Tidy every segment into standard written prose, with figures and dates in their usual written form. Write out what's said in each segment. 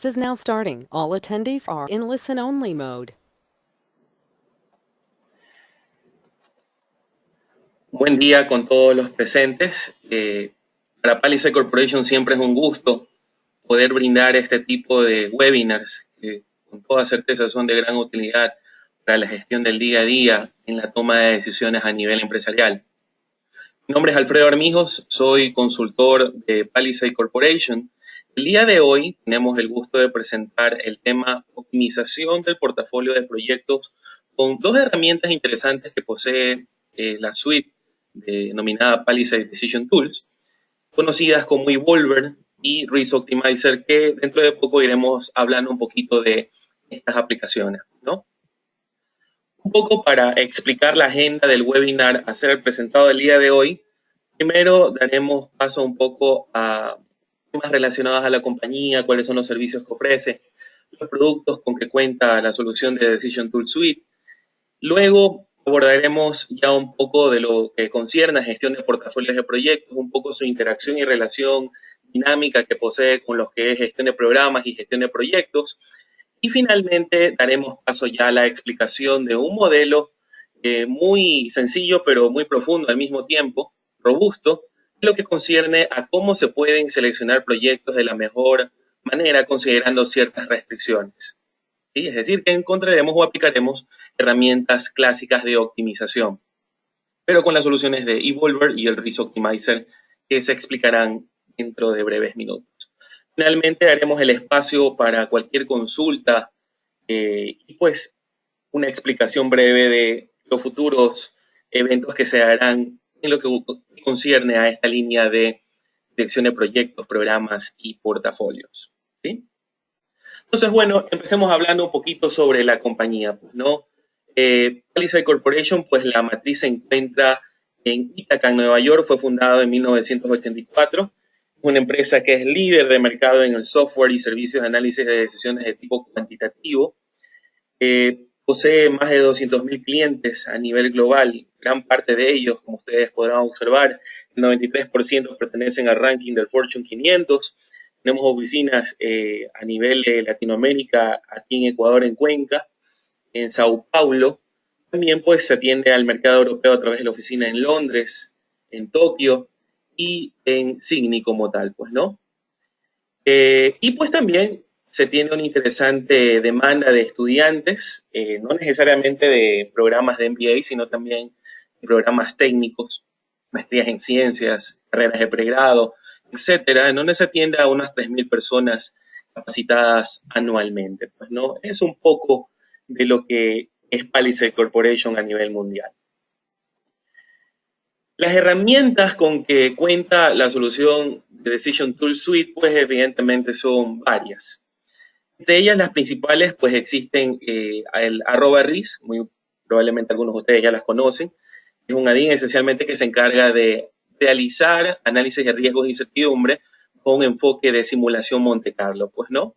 webcast is now starting. All attendees are in listen-only mode. Buen día con todos los presentes. Para Palisade Corporation siempre es un gusto poder brindar este tipo de webinars que con toda certeza son de gran utilidad para la gestión del día a día en la toma de decisiones a nivel empresarial. Mi nombre es Alfredo Armijos, soy consultor de Palisade Corporation. El día de hoy tenemos el gusto de presentar el tema optimización del portafolio de proyectos con dos herramientas interesantes que posee la suite denominada Palisade Decision Tools, conocidas como Evolver y Risk Optimizer, que dentro de poco iremos hablando un poquito de estas aplicaciones, ¿no? Un poco para explicar la agenda del webinar a ser presentado el día de hoy, primero daremos paso un poco a temas relacionados a la compañía, cuáles son los servicios que ofrece, los productos con que cuenta la solución de Decision Tool Suite. Luego abordaremos ya un poco de lo que concierne a gestión de portafolios de proyectos, un poco su interacción y relación dinámica que posee con lo que es gestión de programas y gestión de proyectos. Y finalmente daremos paso ya a la explicación de un modelo muy sencillo pero muy profundo al mismo tiempo, robusto, en lo que concierne a cómo se pueden seleccionar proyectos de la mejor manera considerando ciertas restricciones. ¿Sí? Es decir, que encontraremos o aplicaremos herramientas clásicas de optimización, pero con las soluciones de Evolver y el Risk Optimizer que se explicarán dentro de breves minutos. Finalmente haremos el espacio para cualquier consulta y pues una explicación breve de los futuros eventos que se darán en lo que concierne a esta línea de dirección de proyectos, programas y portafolios. ¿Sí? Entonces, bueno, empecemos hablando un poquito sobre la compañía, ¿no? Palisade Corporation, pues la matriz se encuentra en Ithaca, Nueva York, fue fundada en 1984. Es una empresa que es líder de mercado en el software y servicios de análisis de decisiones de tipo cuantitativo. Posee más de 200.000 clientes a nivel global. Gran parte de ellos, como ustedes podrán observar, el 93% pertenecen al ranking del Fortune 500. Tenemos oficinas a nivel de Latinoamérica, aquí en Ecuador, en Cuenca, en Sao Paulo. También pues se atiende al mercado europeo a través de la oficina en Londres, en Tokio y en Sydney como tal, pues, ¿no? Y pues también se tiene una interesante demanda de estudiantes, no necesariamente de programas de MBA, sino también de programas técnicos, maestrías en ciencias, carreras de pregrado, etcétera, en donde se atiende a unas 3.000 personas capacitadas anualmente. Pues, ¿no? Es un poco de lo que es Palisade Corporation a nivel mundial. Las herramientas con que cuenta la solución de Decision Tool Suite, pues evidentemente son varias. De ellas, las principales, pues existen el @RIS, muy probablemente algunos de ustedes ya las conocen. Es un add-in esencialmente que se encarga de realizar análisis de riesgos e incertidumbre con enfoque de simulación Monte Carlo, pues, ¿no?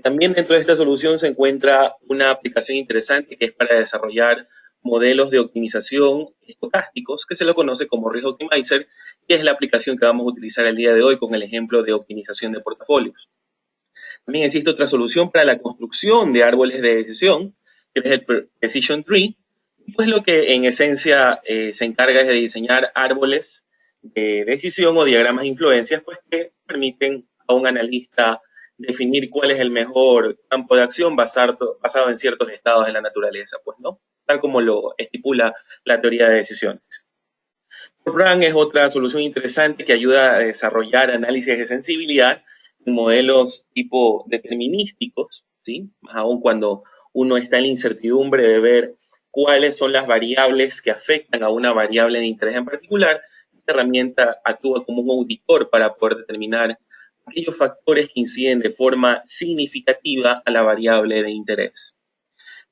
También dentro de esta solución se encuentra una aplicación interesante que es para desarrollar modelos de optimización estocásticos, que se lo conoce como Risk Optimizer, que es la aplicación que vamos a utilizar el día de hoy con el ejemplo de optimización de portafolios. También existe otra solución para la construcción de árboles de decisión, que es el Decision Tree, pues lo que en esencia se encarga es de diseñar árboles de decisión o diagramas de influencias, pues que permiten a un analista definir cuál es el mejor campo de acción basado en ciertos estados de la naturaleza, pues, ¿no? Tal como lo estipula la teoría de decisiones. RAN es otra solución interesante que ayuda a desarrollar análisis de sensibilidad en modelos tipo determinísticos, ¿sí? Aún cuando uno está en la incertidumbre de ver cuáles son las variables que afectan a una variable de interés en particular. Esta herramienta actúa como un auditor para poder determinar aquellos factores que inciden de forma significativa a la variable de interés.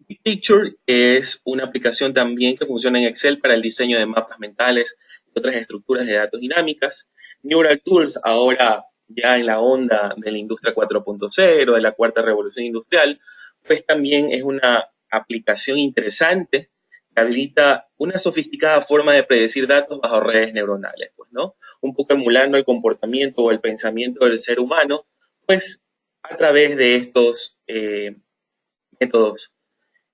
Big Picture es una aplicación también que funciona en Excel para el diseño de mapas mentales y otras estructuras de datos dinámicas. Neural Tools, ahora ya en la onda de la industria 4.0, de la cuarta revolución industrial, pues también es una aplicación interesante que habilita una sofisticada forma de predecir datos bajo redes neuronales, pues, ¿no? Un poco emulando el comportamiento o el pensamiento del ser humano, pues a través de estos métodos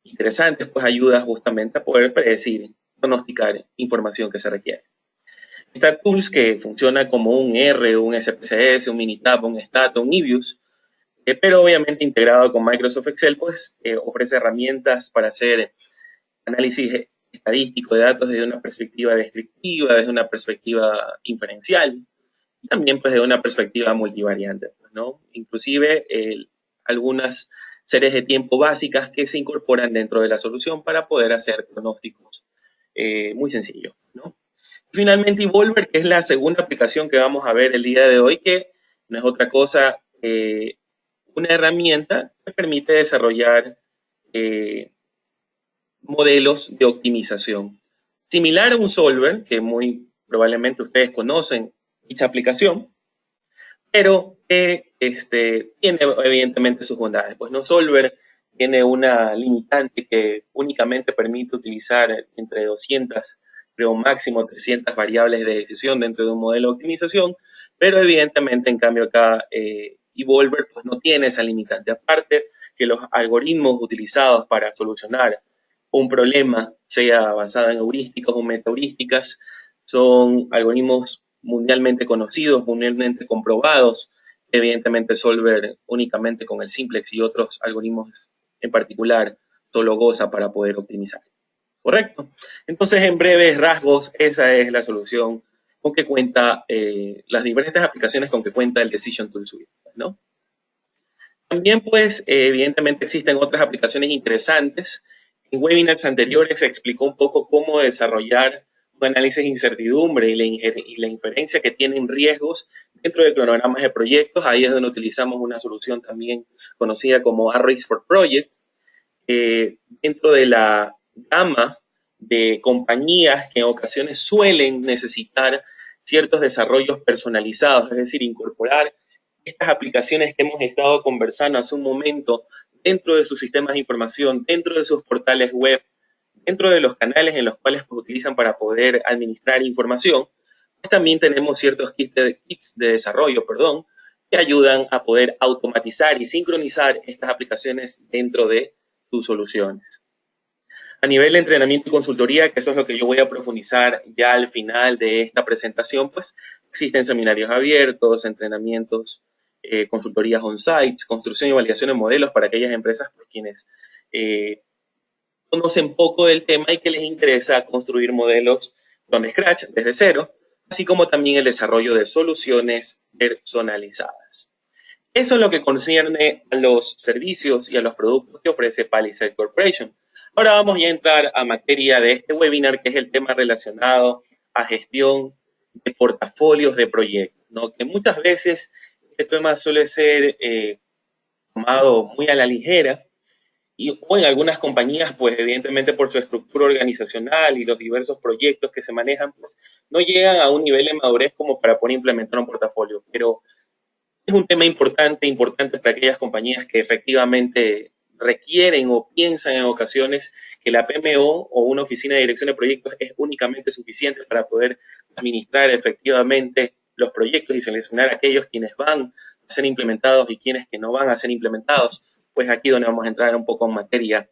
interesantes, pues ayuda justamente a poder predecir, pronosticar información que se requiere. StatTools, que funciona como un R, un SPSS, un Minitab, un Stata, un EBIUS, pero obviamente integrado con Microsoft Excel, pues ofrece herramientas para hacer análisis estadístico de datos desde una perspectiva descriptiva, desde una perspectiva inferencial, y también pues de una perspectiva multivariante, pues, ¿no? Inclusive algunas series de tiempo básicas que se incorporan dentro de la solución para poder hacer pronósticos muy sencillos, ¿no? Finalmente, Evolver, que es la segunda aplicación que vamos a ver el día de hoy, que no es otra cosa una herramienta que permite desarrollar modelos de optimización. Similar a un solver, que muy probablemente ustedes conocen dicha aplicación, pero tiene evidentemente sus bondades. Pues no solver tiene una limitante que únicamente permite utilizar entre 200, creo máximo 300 variables de decisión dentro de un modelo de optimización, pero evidentemente en cambio acá Evolver pues no tiene esa limitante. Aparte que los algoritmos utilizados para solucionar un problema, sea basado en heurísticas o metaheurísticas, son algoritmos mundialmente conocidos, mundialmente comprobados. Evidentemente Solver únicamente con el simplex y otros algoritmos en particular solo goza para poder optimizar. ¿Correcto? Entonces, en breves rasgos, esa es la solución con que cuenta, las diferentes aplicaciones con que cuenta el Decision Tool Suite, ¿no? También, pues, evidentemente existen otras aplicaciones interesantes. En webinars anteriores se explicó un poco cómo desarrollar un análisis de incertidumbre y la inferencia que tienen riesgos dentro de cronogramas de proyectos. Ahí es donde utilizamos una solución también conocida como Arrays for Project. Dentro de la gama de compañías que en ocasiones suelen necesitar ciertos desarrollos personalizados, es decir, incorporar estas aplicaciones que hemos estado conversando hace un momento dentro de sus sistemas de información, dentro de sus portales web, dentro de los canales en los cuales pues, utilizan para poder administrar información, pues también tenemos ciertos kits de desarrollo, que ayudan a poder automatizar y sincronizar estas aplicaciones dentro de tus soluciones. A nivel de entrenamiento y consultoría, que eso es lo que yo voy a profundizar ya al final de esta presentación, pues existen seminarios abiertos, entrenamientos, consultorías on-site, construcción y validación de modelos para aquellas empresas pues, quienes conocen poco del tema y que les interesa construir modelos from scratch, desde cero, así como también el desarrollo de soluciones personalizadas. Eso es lo que concierne a los servicios y a los productos que ofrece Palisade Corporation. Ahora vamos ya a entrar a materia de este webinar, que es el tema relacionado a gestión de portafolios de proyectos, ¿no? Que muchas veces este tema suele ser tomado muy a la ligera, o en algunas compañías, pues evidentemente por su estructura organizacional y los diversos proyectos que se manejan, pues no llegan a un nivel de madurez como para poder implementar un portafolio. Pero es un tema importante para aquellas compañías que efectivamente requieren o piensan en ocasiones que la PMO o una oficina de dirección de proyectos es únicamente suficiente para poder administrar efectivamente los proyectos y seleccionar aquellos quienes van a ser implementados y quienes que no van a ser implementados. Pues aquí donde vamos a entrar un poco en materia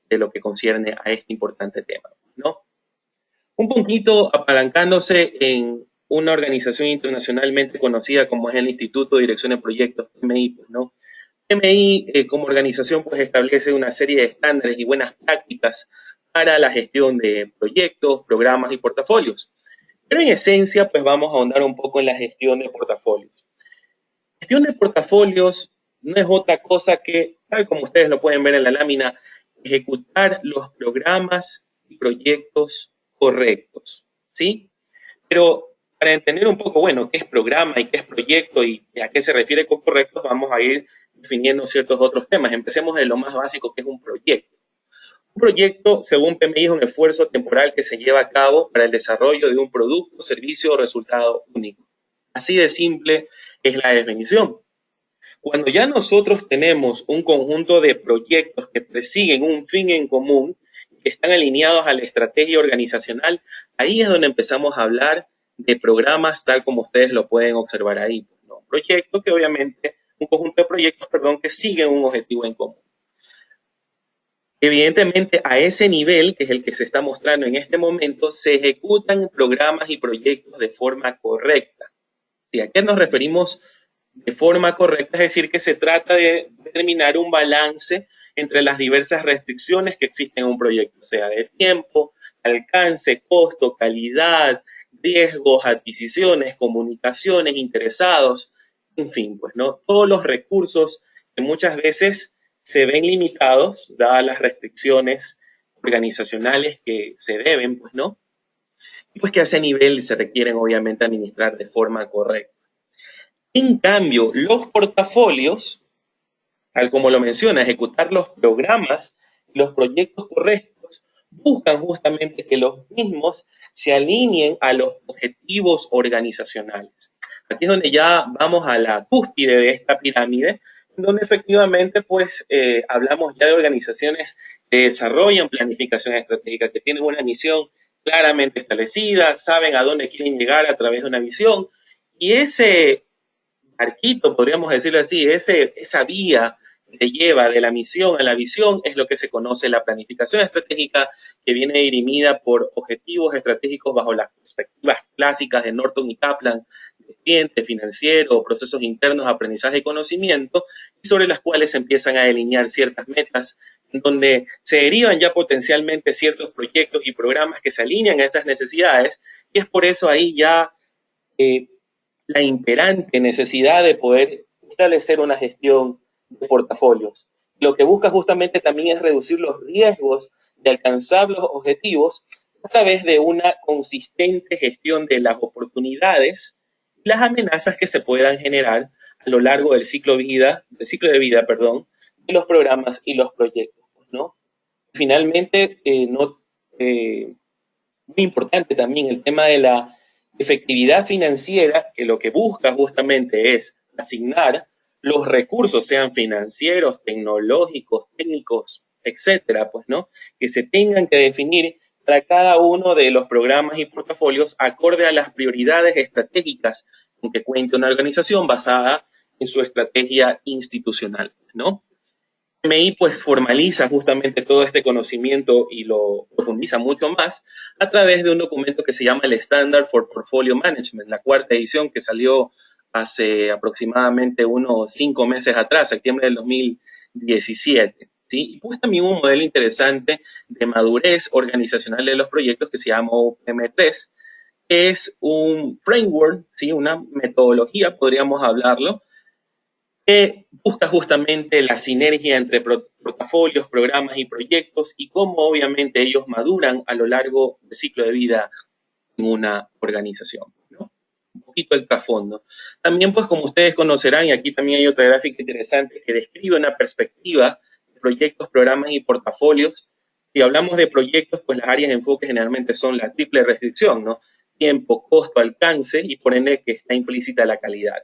de lo que concierne a este importante tema, ¿no? Un poquito apalancándose en una organización internacionalmente conocida como es el Instituto de Dirección de Proyectos, PMI, pues, ¿no? PMI como organización pues establece una serie de estándares y buenas prácticas para la gestión de proyectos, programas y portafolios. Pero en esencia pues vamos a ahondar un poco en la gestión de portafolios. Gestión de portafolios no es otra cosa que, tal como ustedes lo pueden ver en la lámina, ejecutar los programas y proyectos correctos, ¿sí? Pero para entender un poco, bueno, qué es programa y qué es proyecto y a qué se refiere con correctos, vamos a ir definiendo ciertos otros temas. Empecemos de lo más básico, que es un proyecto. Un proyecto, según PMI, es un esfuerzo temporal que se lleva a cabo para el desarrollo de un producto, servicio o resultado único. Así de simple es la definición. Cuando ya nosotros tenemos un conjunto de proyectos que persiguen un fin en común, que están alineados a la estrategia organizacional, ahí es donde empezamos a hablar de programas tal como ustedes lo pueden observar ahí, ¿no? Proyecto que obviamente un conjunto de proyectos, perdón, que siguen un objetivo en común. Evidentemente, a ese nivel, que es el que se está mostrando en este momento, se ejecutan programas y proyectos de forma correcta. ¿Y a qué nos referimos de forma correcta? Es decir, que se trata de determinar un balance entre las diversas restricciones que existen en un proyecto, sea de tiempo, alcance, costo, calidad, riesgos, adquisiciones, comunicaciones, interesados, en fin, pues, ¿no? Todos los recursos que muchas veces se ven limitados, dadas las restricciones organizacionales que se deben, pues, ¿no? Y pues que a ese nivel se requieren, obviamente, administrar de forma correcta. En cambio, los portafolios, tal como lo menciona, ejecutar los programas, los proyectos correctos, buscan justamente que los mismos se alineen a los objetivos organizacionales. Aquí es donde ya vamos a la cúspide de esta pirámide, donde efectivamente pues hablamos ya de organizaciones que desarrollan planificación estratégica, que tienen una misión claramente establecida, saben a dónde quieren llegar a través de una visión, y ese arquito, podríamos decirlo así, esa vía que lleva de la misión a la visión es lo que se conoce la planificación estratégica, que viene dirimida por objetivos estratégicos bajo las perspectivas clásicas de Norton y Kaplan, de cliente, financiero, procesos internos, aprendizaje y conocimiento, y sobre las cuales se empiezan a delinear ciertas metas, en donde se derivan ya potencialmente ciertos proyectos y programas que se alinean a esas necesidades, y es por eso ahí ya la imperante necesidad de poder establecer una gestión de portafolios. Lo que busca justamente también es reducir los riesgos de alcanzar los objetivos a través de una consistente gestión de las oportunidades y las amenazas que se puedan generar a lo largo del ciclo de vida, de los programas y los proyectos, ¿no? Finalmente, muy importante también el tema de la efectividad financiera, que lo que busca justamente es asignar los recursos, sean financieros, tecnológicos, técnicos, etcétera, pues, ¿no? Que se tengan que definir para cada uno de los programas y portafolios acorde a las prioridades estratégicas con que cuente una organización basada en su estrategia institucional, ¿no? MI pues formaliza justamente todo este conocimiento y lo profundiza mucho más a través de un documento que se llama el Standard for Portfolio Management, la cuarta edición que salió hace aproximadamente unos 5 meses atrás, septiembre del 2017. ¿Sí? Y pues también un modelo interesante de madurez organizacional de los proyectos que se llama OPM3, que es un framework, ¿sí? Una metodología, podríamos hablarlo, que busca justamente la sinergia entre portafolios, programas y proyectos y cómo obviamente ellos maduran a lo largo del ciclo de vida en una organización, ¿no? Un poquito el trasfondo. También, pues, como ustedes conocerán, y aquí también hay otra gráfica interesante que describe una perspectiva de proyectos, programas y portafolios. Si hablamos de proyectos, pues las áreas de enfoque generalmente son la triple restricción, ¿no? Tiempo, costo, alcance y por ende que está implícita la calidad.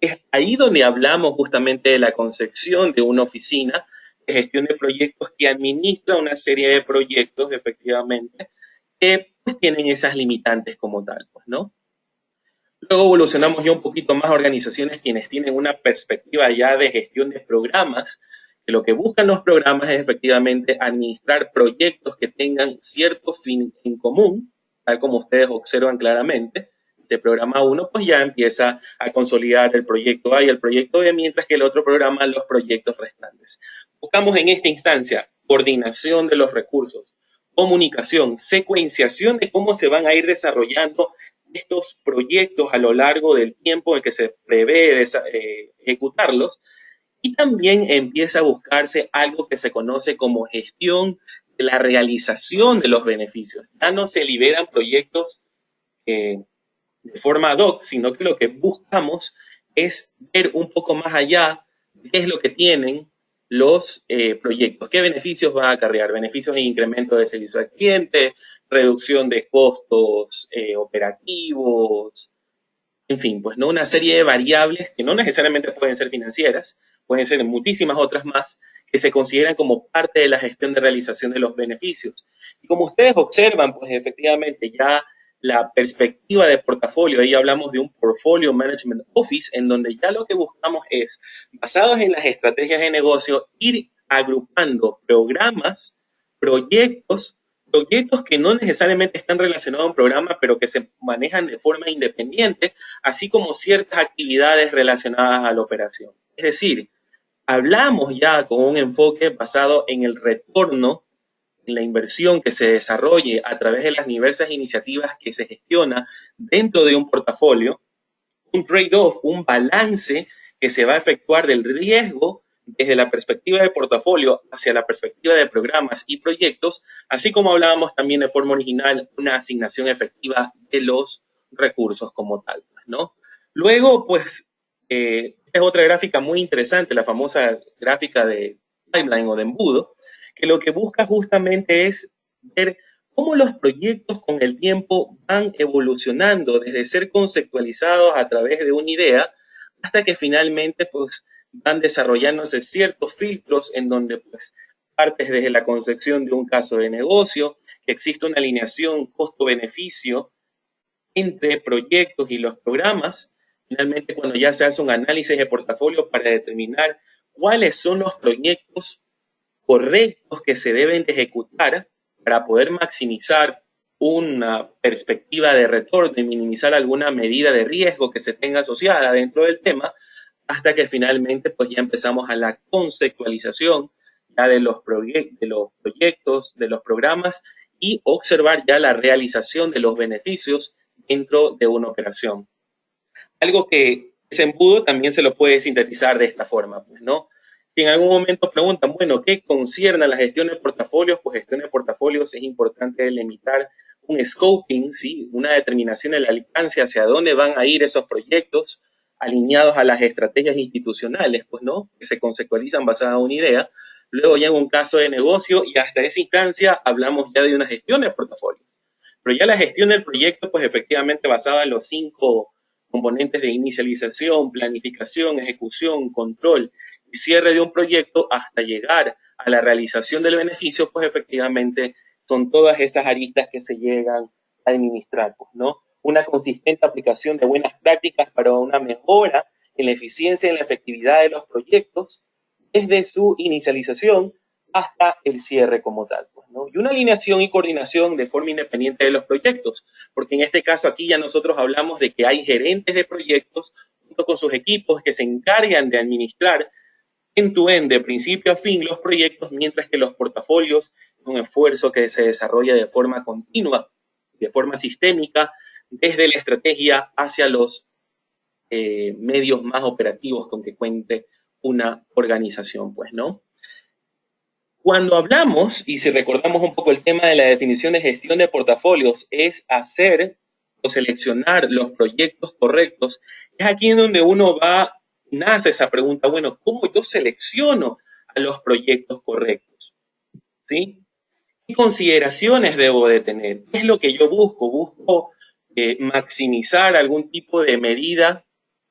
Es ahí donde hablamos justamente de la concepción de una oficina de gestión de proyectos que administra una serie de proyectos, efectivamente, que pues tienen esas limitantes como tal, pues, ¿no? Luego evolucionamos ya un poquito más a organizaciones quienes tienen una perspectiva ya de gestión de programas, que lo que buscan los programas es efectivamente administrar proyectos que tengan cierto fin en común, tal como ustedes observan claramente. Este programa 1 pues ya empieza a consolidar el proyecto A y el proyecto B, mientras que el otro programa los proyectos restantes. Buscamos en esta instancia coordinación de los recursos, comunicación, secuenciación de cómo se van a ir desarrollando estos proyectos a lo largo del tiempo en que se prevé ejecutarlos, y también empieza a buscarse algo que se conoce como gestión de la realización de los beneficios. Ya no se liberan proyectos de forma ad hoc, sino que lo que buscamos es ver un poco más allá de qué es lo que tienen los proyectos, qué beneficios van a acarrear, beneficios de incremento de servicio al cliente, reducción de costos operativos, en fin, pues no una serie de variables que no necesariamente pueden ser financieras, pueden ser muchísimas otras más que se consideran como parte de la gestión de realización de los beneficios. Y como ustedes observan, pues efectivamente ya la perspectiva de portafolio. Ahí hablamos de un Portfolio Management Office, en donde ya lo que buscamos es, basados en las estrategias de negocio, ir agrupando programas, proyectos que no necesariamente están relacionados a un programa, pero que se manejan de forma independiente, así como ciertas actividades relacionadas a la operación. Es decir, hablamos ya con un enfoque basado en el retorno, en la inversión que se desarrolle a través de las diversas iniciativas que se gestiona dentro de un portafolio, un trade-off, un balance que se va a efectuar del riesgo desde la perspectiva de portafolio hacia la perspectiva de programas y proyectos, así como hablábamos también de forma original, una asignación efectiva de los recursos como tal, ¿no? Luego, pues, es otra gráfica muy interesante, la famosa gráfica de timeline o de embudo, que lo que busca justamente es ver cómo los proyectos con el tiempo van evolucionando desde ser conceptualizados a través de una idea hasta que finalmente pues van desarrollándose ciertos filtros en donde pues partes desde la concepción de un caso de negocio, que existe una alineación costo-beneficio entre proyectos y los programas. Finalmente, cuando ya se hace un análisis de portafolio para determinar cuáles son los proyectos correctos que se deben de ejecutar para poder maximizar una perspectiva de retorno y minimizar alguna medida de riesgo que se tenga asociada dentro del tema, hasta que finalmente pues ya empezamos a la conceptualización ya de los proyectos, de los programas y observar ya la realización de los beneficios dentro de una operación. Algo que ese embudo también se lo puede sintetizar de esta forma, pues, ¿no? Si en algún momento preguntan, bueno, ¿qué concierne a la gestión de portafolios? Pues gestión de portafolios es importante delimitar un scoping, ¿sí? Una determinación del alcance hacia dónde van a ir esos proyectos alineados a las estrategias institucionales, pues, ¿no? Que se conceptualizan basadas en una idea. Luego ya en un caso de negocio y hasta esa instancia hablamos ya de una gestión de portafolio. Pero ya la gestión del proyecto, pues efectivamente basada en los 5 componentes de inicialización, planificación, ejecución, control y cierre de un proyecto hasta llegar a la realización del beneficio, pues efectivamente son todas esas aristas que se llegan a administrar, pues, ¿no? Una consistente aplicación de buenas prácticas para una mejora en la eficiencia y en la efectividad de los proyectos desde su inicialización hasta el cierre como tal, pues, ¿no? Y una alineación y coordinación de forma independiente de los proyectos, porque en este caso aquí ya nosotros hablamos de que hay gerentes de proyectos junto con sus equipos que se encargan de administrar end-to-end, de principio a fin, los proyectos, mientras que los portafolios es un esfuerzo que se desarrolla de forma continua, de forma sistémica, desde la estrategia hacia los medios más operativos con que cuente una organización, pues, ¿no? Cuando hablamos, y si recordamos un poco el tema de la definición de gestión de portafolios, es hacer o seleccionar los proyectos correctos, es aquí en donde uno va, nace esa pregunta, bueno, ¿cómo yo selecciono a los proyectos correctos? ¿Sí? ¿Qué consideraciones debo de tener? ¿Qué es lo que yo busco? Busco maximizar algún tipo de medida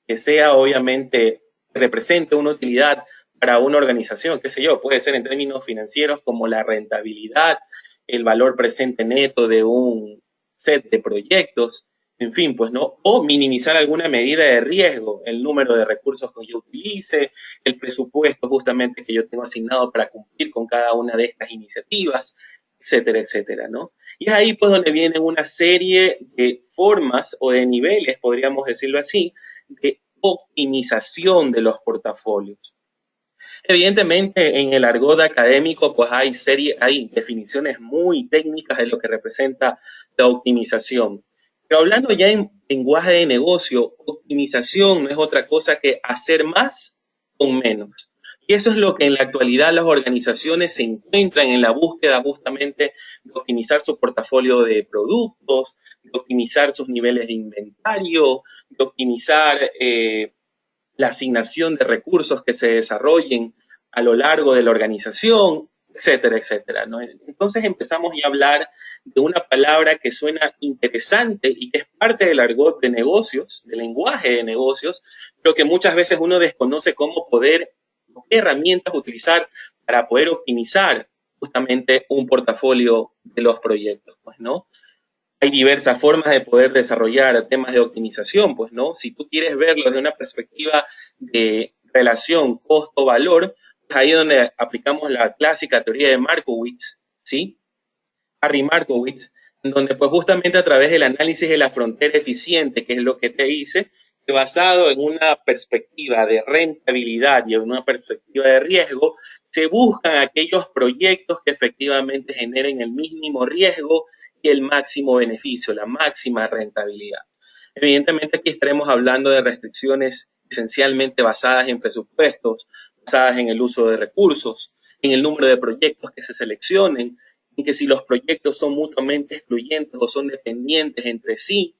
que sea obviamente, represente una utilidad para una organización, qué sé yo, puede ser en términos financieros como la rentabilidad, el valor presente neto de un set de proyectos, en fin, pues, ¿no? O minimizar alguna medida de riesgo, el número de recursos que yo utilice, el presupuesto justamente que yo tengo asignado para cumplir con cada una de estas iniciativas, etcétera, etcétera, ¿no? Y es ahí pues donde vienen una serie de formas o de niveles, podríamos decirlo así, de optimización de los portafolios. Evidentemente, en el argot académico, pues hay definiciones muy técnicas de lo que representa la optimización. Pero hablando ya en lenguaje de negocio, optimización no es otra cosa que hacer más con menos. Y eso es lo que en la actualidad las organizaciones se encuentran en la búsqueda justamente de optimizar su portafolio de productos, de optimizar sus niveles de inventario, de optimizar la asignación de recursos que se desarrollen a lo largo de la organización, etcétera, etcétera, ¿no? Entonces empezamos ya a hablar de una palabra que suena interesante y que es parte del argot de negocios, del lenguaje de negocios, pero que muchas veces uno desconoce cómo poder, qué herramientas utilizar para poder optimizar justamente un portafolio de los proyectos, pues, ¿no? Hay diversas formas de poder desarrollar temas de optimización, pues, ¿no? Si tú quieres verlo desde una perspectiva de relación costo-valor, pues ahí es donde aplicamos la clásica teoría de Markowitz, ¿sí? Harry Markowitz, en donde pues justamente a través del análisis de la frontera eficiente, que es lo que te dice, que basado en una perspectiva de rentabilidad y en una perspectiva de riesgo, se buscan aquellos proyectos que efectivamente generen el mínimo riesgo y el máximo beneficio, la máxima rentabilidad. Evidentemente aquí estaremos hablando de restricciones esencialmente basadas en presupuestos, basadas en el uso de recursos, en el número de proyectos que se seleccionen, en que si los proyectos son mutuamente excluyentes o son dependientes entre sí,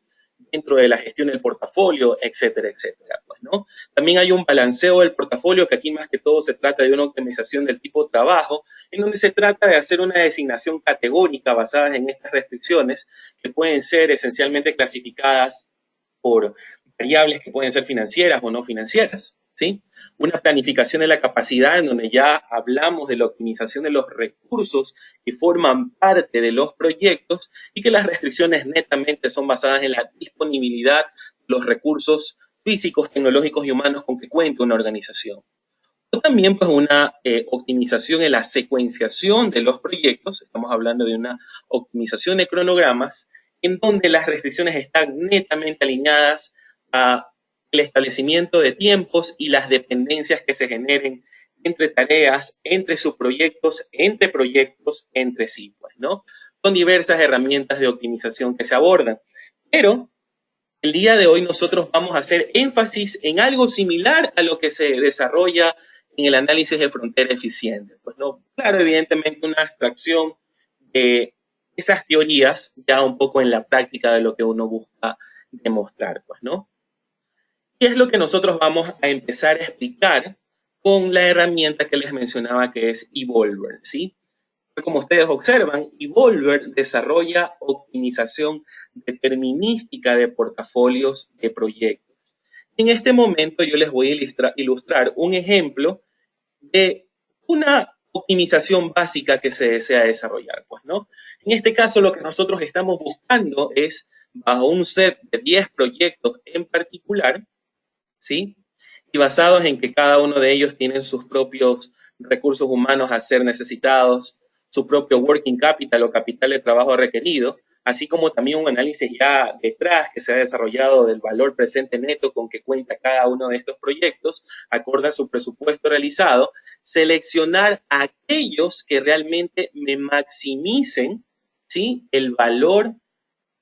dentro de la gestión del portafolio, etcétera, etcétera. Pues, ¿no? También hay un balanceo del portafolio, que aquí más que todo se trata de una optimización del tipo de trabajo, en donde se trata de hacer una designación categórica basada en estas restricciones, que pueden ser esencialmente clasificadas por variables que pueden ser financieras o no financieras, ¿sí? Una planificación de la capacidad en donde ya hablamos de la optimización de los recursos que forman parte de los proyectos y que las restricciones netamente son basadas en la disponibilidad de los recursos físicos, tecnológicos y humanos con que cuenta una organización. O también pues una optimización en la secuenciación de los proyectos, estamos hablando de una optimización de cronogramas, en donde las restricciones están netamente alineadas a el establecimiento de tiempos y las dependencias que se generen entre tareas, entre subproyectos, entre sí, pues, ¿no? Son diversas herramientas de optimización que se abordan. Pero el día de hoy nosotros vamos a hacer énfasis en algo similar a lo que se desarrolla en el análisis de frontera eficiente. Pues no, claro, evidentemente una abstracción de esas teorías ya un poco en la práctica de lo que uno busca demostrar, pues, ¿no? Y es lo que nosotros vamos a empezar a explicar con la herramienta que les mencionaba, que es Evolver, ¿sí? Como ustedes observan, Evolver desarrolla optimización determinística de portafolios de proyectos. En este momento yo les voy a ilustrar un ejemplo de una optimización básica que se desea desarrollar, pues, ¿no? En este caso, lo que nosotros estamos buscando es, bajo un set de 10 proyectos en particular, ¿sí? Y basados en que cada uno de ellos tienen sus propios recursos humanos a ser necesitados, su propio working capital o capital de trabajo requerido, así como también un análisis ya detrás que se ha desarrollado del valor presente neto con que cuenta cada uno de estos proyectos, acorde a su presupuesto realizado, seleccionar aquellos que realmente me maximicen, ¿sí?, el valor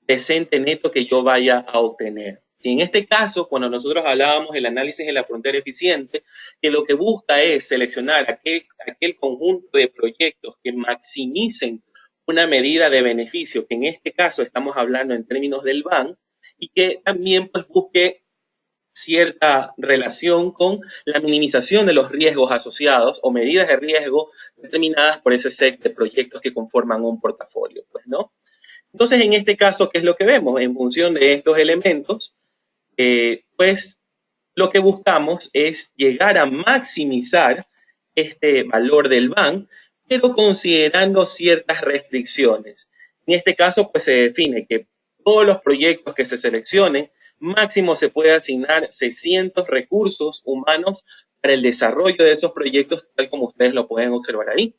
presente neto que yo vaya a obtener. Y en este caso, cuando nosotros hablábamos del análisis de la frontera eficiente, que lo que busca es seleccionar aquel conjunto de proyectos que maximicen una medida de beneficio, que en este caso estamos hablando en términos del BAN, y que también pues busque cierta relación con la minimización de los riesgos asociados o medidas de riesgo determinadas por ese set de proyectos que conforman un portafolio, pues, ¿no? Entonces, en este caso, ¿qué es lo que vemos? En función de estos elementos, pues lo que buscamos es llegar a maximizar este valor del BAN, pero considerando ciertas restricciones. En este caso, pues se define que todos los proyectos que se seleccionen, máximo se puede asignar 600 recursos humanos para el desarrollo de esos proyectos, tal como ustedes lo pueden observar ahí.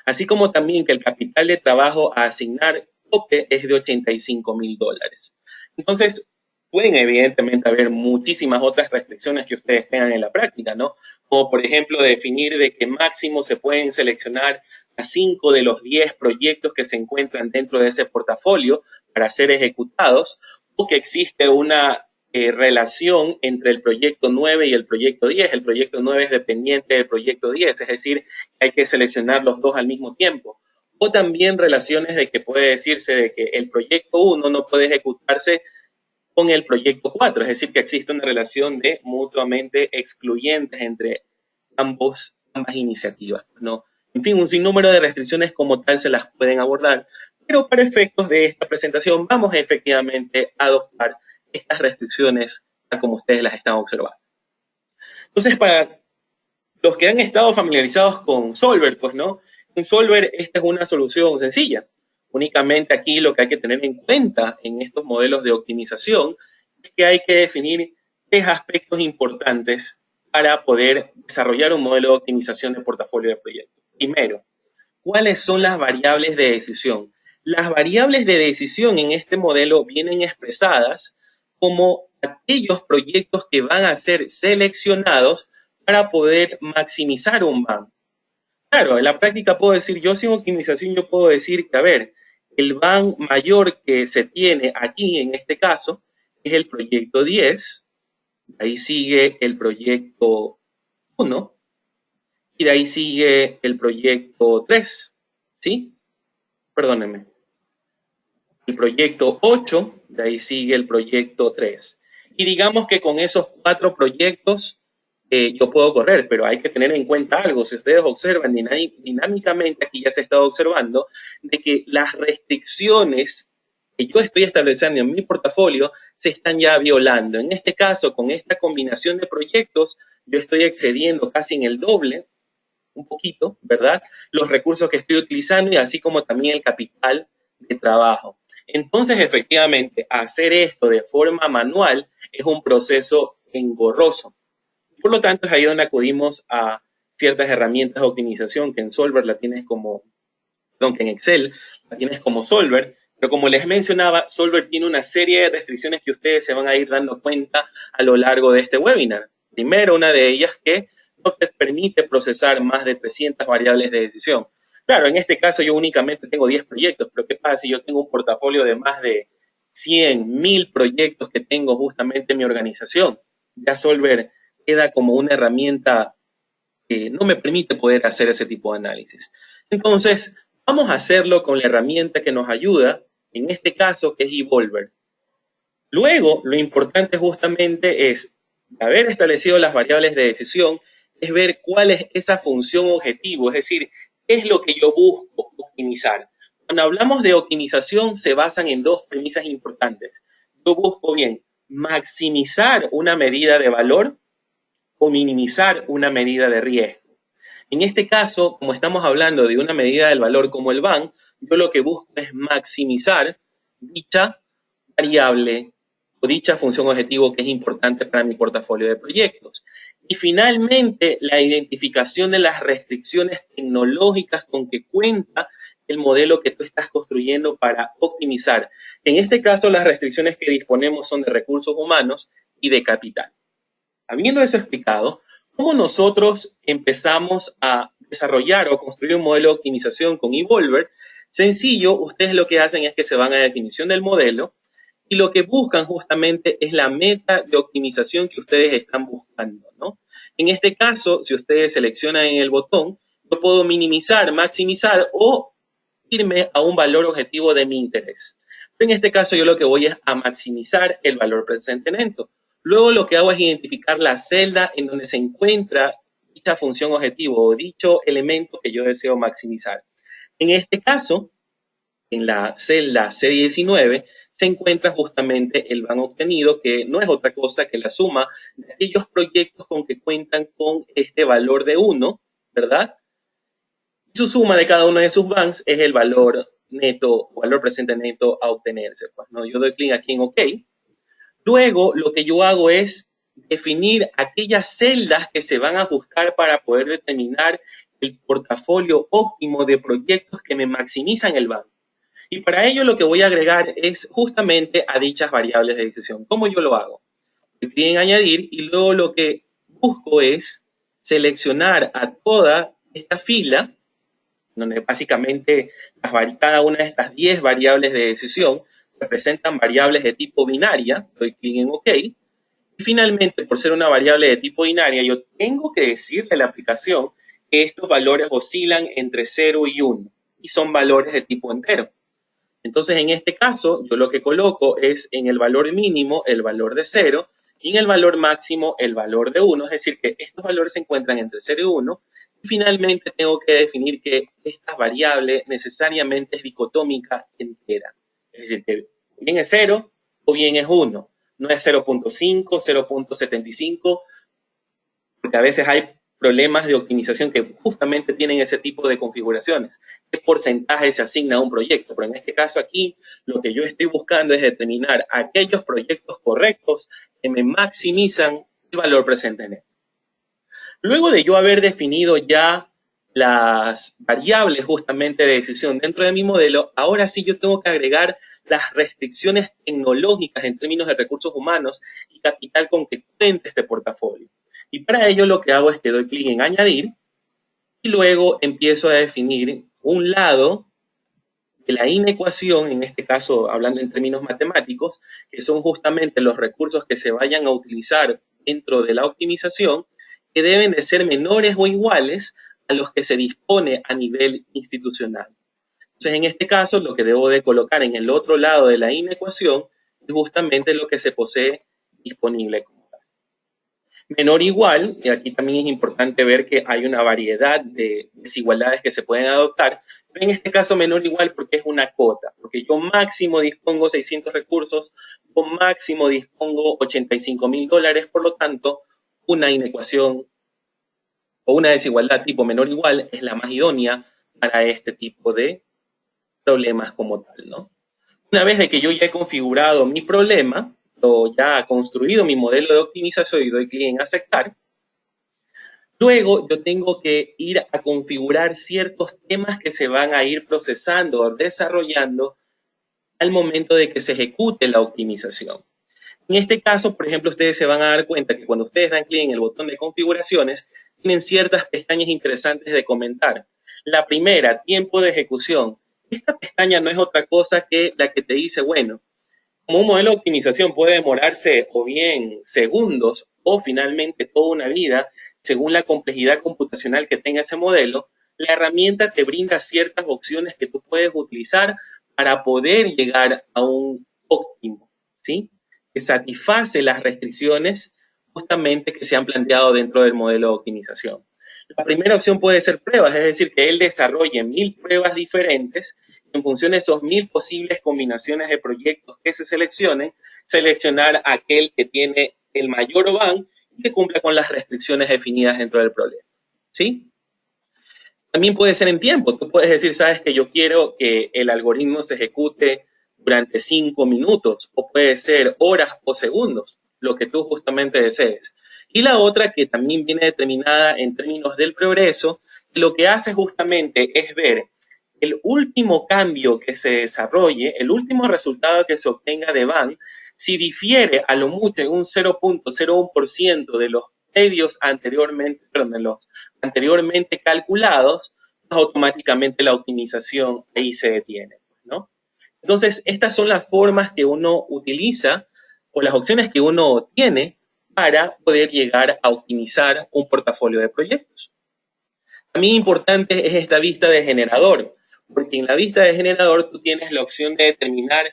Así como también que el capital de trabajo a asignar tope es de $85,000. Entonces, pueden evidentemente haber muchísimas otras restricciones que ustedes tengan en la práctica, ¿no? Como por ejemplo definir de que máximo se pueden seleccionar a 5 de los 10 proyectos que se encuentran dentro de ese portafolio para ser ejecutados, o que existe una relación entre el proyecto 9 y el proyecto 10. El proyecto 9 es dependiente del proyecto 10, es decir, hay que seleccionar los dos al mismo tiempo. O también relaciones de que puede decirse de que el proyecto 1 no puede ejecutarse con el proyecto 4, es decir, que existe una relación de mutuamente excluyentes entre ambas iniciativas, ¿no? En fin, un sinnúmero de restricciones como tal se las pueden abordar, pero para efectos de esta presentación vamos a efectivamente adoptar estas restricciones tal como ustedes las están observando. Entonces, para los que han estado familiarizados con Solver, pues, ¿no? En Solver esta es una solución sencilla. Únicamente aquí lo que hay que tener en cuenta en estos modelos de optimización es que hay que definir tres aspectos importantes para poder desarrollar un modelo de optimización de portafolio de proyectos. Primero, ¿cuáles son las variables de decisión? Las variables de decisión en este modelo vienen expresadas como aquellos proyectos que van a ser seleccionados para poder maximizar un BAM. Claro, en la práctica puedo decir, yo sin optimización, yo puedo decir que, a ver, el BAM mayor que se tiene aquí en este caso es el proyecto 10, de ahí sigue el proyecto 1 y de ahí sigue el proyecto 3, ¿sí? Perdónenme. El proyecto 8, de ahí sigue el proyecto 3. Y digamos que con esos 4 proyectos yo puedo correr, pero hay que tener en cuenta algo. Si ustedes observan dinámicamente, aquí ya se está observando, de que las restricciones que yo estoy estableciendo en mi portafolio se están ya violando. En este caso, con esta combinación de proyectos, yo estoy excediendo casi en el doble, un poquito, ¿verdad? Los recursos que estoy utilizando y así como también el capital de trabajo. Entonces, efectivamente, hacer esto de forma manual es un proceso engorroso. Por lo tanto, es ahí donde acudimos a ciertas herramientas de optimización que en Solver la tienes como, perdón, que en Excel la tienes como Solver, pero como les mencionaba, Solver tiene una serie de restricciones que ustedes se van a ir dando cuenta a lo largo de este webinar. Primero, una de ellas que no te permite procesar más de 300 variables de decisión. Claro, en este caso yo únicamente tengo 10 proyectos, pero ¿qué pasa si yo tengo un portafolio de más de 100, 1000 proyectos que tengo justamente en mi organización? Ya Solver queda como una herramienta que no me permite poder hacer ese tipo de análisis. Entonces, vamos a hacerlo con la herramienta que nos ayuda, en este caso, que es Evolver. Luego, lo importante justamente es, haber establecido las variables de decisión, es ver cuál es esa función objetivo, es decir, qué es lo que yo busco optimizar. Cuando hablamos de optimización, se basan en dos premisas importantes. Yo busco bien maximizar una medida de valor o minimizar una medida de riesgo. En este caso, como estamos hablando de una medida del valor como el BAN, yo lo que busco es maximizar dicha variable o dicha función objetivo que es importante para mi portafolio de proyectos. Y finalmente, la identificación de las restricciones tecnológicas con que cuenta el modelo que tú estás construyendo para optimizar. En este caso, las restricciones que disponemos son de recursos humanos y de capital. Habiendo eso explicado, ¿cómo nosotros empezamos a desarrollar o construir un modelo de optimización con Evolver? Sencillo, ustedes lo que hacen es que se van a definición del modelo y lo que buscan justamente es la meta de optimización que ustedes están buscando, ¿no? En este caso, si ustedes seleccionan en el botón, yo puedo minimizar, maximizar o irme a un valor objetivo de mi interés. En este caso, yo lo que voy es a maximizar el valor presente neto. Luego lo que hago es identificar la celda en donde se encuentra dicha función objetivo o dicho elemento que yo deseo maximizar. En este caso, en la celda C19, se encuentra justamente el BAN obtenido, que no es otra cosa que la suma de aquellos proyectos con que cuentan con este valor de 1, ¿verdad? Y su suma de cada uno de sus BANs es el valor neto, valor presente neto a obtenerse. Pues, ¿no? Yo doy clic aquí en OK. Luego, lo que yo hago es definir aquellas celdas que se van a buscar para poder determinar el portafolio óptimo de proyectos que me maximizan el BAN. Y para ello lo que voy a agregar es justamente a dichas variables de decisión. ¿Cómo yo lo hago? Le clic en añadir y luego lo que busco es seleccionar a toda esta fila, donde básicamente cada una de estas 10 variables de decisión representan variables de tipo binaria, doy clic en OK, y finalmente, por ser una variable de tipo binaria, yo tengo que decirle a la aplicación que estos valores oscilan entre 0 y 1, y son valores de tipo entero. Entonces, en este caso, yo lo que coloco es en el valor mínimo el valor de 0 y en el valor máximo el valor de 1, es decir, que estos valores se encuentran entre 0 y 1. Y finalmente tengo que definir que esta variable necesariamente es dicotómica entera. Es decir, que bien es 0 o bien es 1. No es 0.5, 0.75, porque a veces hay problemas de optimización que justamente tienen ese tipo de configuraciones. ¿Qué porcentaje se asigna a un proyecto? Pero en este caso aquí, lo que yo estoy buscando es determinar aquellos proyectos correctos que me maximizan el valor presente neto. Luego de yo haber definido ya las variables justamente de decisión dentro de mi modelo, ahora sí yo tengo que agregar las restricciones tecnológicas en términos de recursos humanos y capital con que cuente este portafolio. Y para ello lo que hago es que doy clic en añadir y luego empiezo a definir un lado de la inecuación, en este caso hablando en términos matemáticos, que son justamente los recursos que se vayan a utilizar dentro de la optimización, que deben de ser menores o iguales a los que se dispone a nivel institucional. Entonces, en este caso, lo que debo de colocar en el otro lado de la inecuación es justamente lo que se posee disponible como tal. Menor o igual, y aquí también es importante ver que hay una variedad de desigualdades que se pueden adoptar, pero en este caso menor o igual porque es una cota, porque yo máximo dispongo 600 recursos, yo máximo dispongo $85,000, por lo tanto, una inecuación o una desigualdad tipo menor o igual es la más idónea para este tipo de problemas como tal, ¿no? Una vez de que yo ya he configurado mi problema, o ya he construido mi modelo de optimización y doy clic en aceptar, luego yo tengo que ir a configurar ciertos temas que se van a ir procesando o desarrollando al momento de que se ejecute la optimización. En este caso, por ejemplo, ustedes se van a dar cuenta que cuando ustedes dan clic en el botón de configuraciones, tienen ciertas pestañas interesantes de comentar. La primera, tiempo de ejecución. Esta pestaña no es otra cosa que la que te dice, bueno, como un modelo de optimización puede demorarse o bien segundos o finalmente toda una vida, según la complejidad computacional que tenga ese modelo, la herramienta te brinda ciertas opciones que tú puedes utilizar para poder llegar a un óptimo, ¿sí? Que satisface las restricciones justamente que se han planteado dentro del modelo de optimización. La primera opción puede ser pruebas, es decir, que él desarrolle 1000 pruebas diferentes en función de esos 1000 posibles combinaciones de proyectos que se seleccionen, seleccionar aquel que tiene el mayor OBAN y que cumpla con las restricciones definidas dentro del problema, ¿sí? También puede ser en tiempo. Tú puedes decir, sabes que yo quiero que el algoritmo se ejecute durante 5 minutos, o puede ser horas o segundos, lo que tú justamente desees. Y la otra que también viene determinada en términos del progreso, lo que hace justamente es ver el último cambio que se desarrolle, el último resultado que se obtenga de BAN, si difiere a lo mucho en un 0.01% de los previos anteriormente, perdón, de los anteriormente calculados, automáticamente la optimización ahí se detiene, ¿no? Entonces, estas son las formas que uno utiliza o las opciones que uno tiene para poder llegar a optimizar un portafolio de proyectos. También importante es esta vista de generador, porque en la vista de generador tú tienes la opción de determinar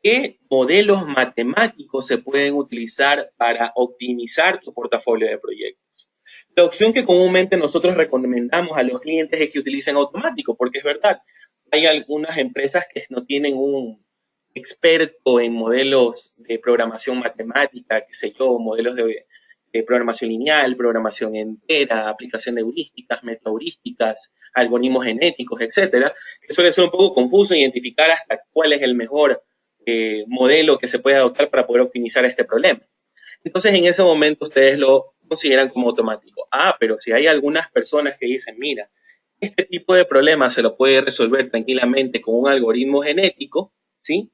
qué modelos matemáticos se pueden utilizar para optimizar tu portafolio de proyectos. La opción que comúnmente nosotros recomendamos a los clientes es que utilicen automático, porque es verdad, hay algunas empresas que no tienen un experto en modelos de programación matemática, qué sé yo, modelos de programación lineal, programación entera, aplicación de heurísticas, metaheurísticas, algoritmos genéticos, etcétera, que suele ser un poco confuso identificar hasta cuál es el mejor modelo que se puede adoptar para poder optimizar este problema. Entonces, en ese momento ustedes lo consideran como automático. Ah, pero si hay algunas personas que dicen, mira, este tipo de problema se lo puede resolver tranquilamente con un algoritmo genético, ¿sí?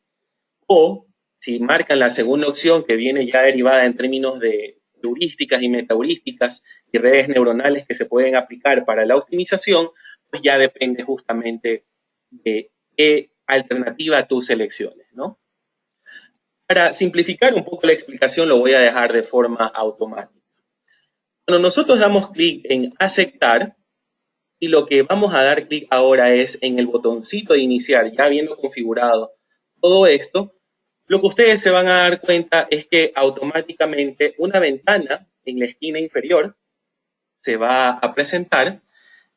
O si marcan la segunda opción que viene ya derivada en términos de heurísticas y metaheurísticas y redes neuronales que se pueden aplicar para la optimización, pues ya depende justamente de qué alternativa tú selecciones, ¿no? Para simplificar un poco la explicación, lo voy a dejar de forma automática. Cuando nosotros damos clic en aceptar, y lo que vamos a dar clic ahora es en el botoncito de iniciar, ya habiendo configurado todo esto, lo que ustedes se van a dar cuenta es que automáticamente una ventana en la esquina inferior se va a presentar,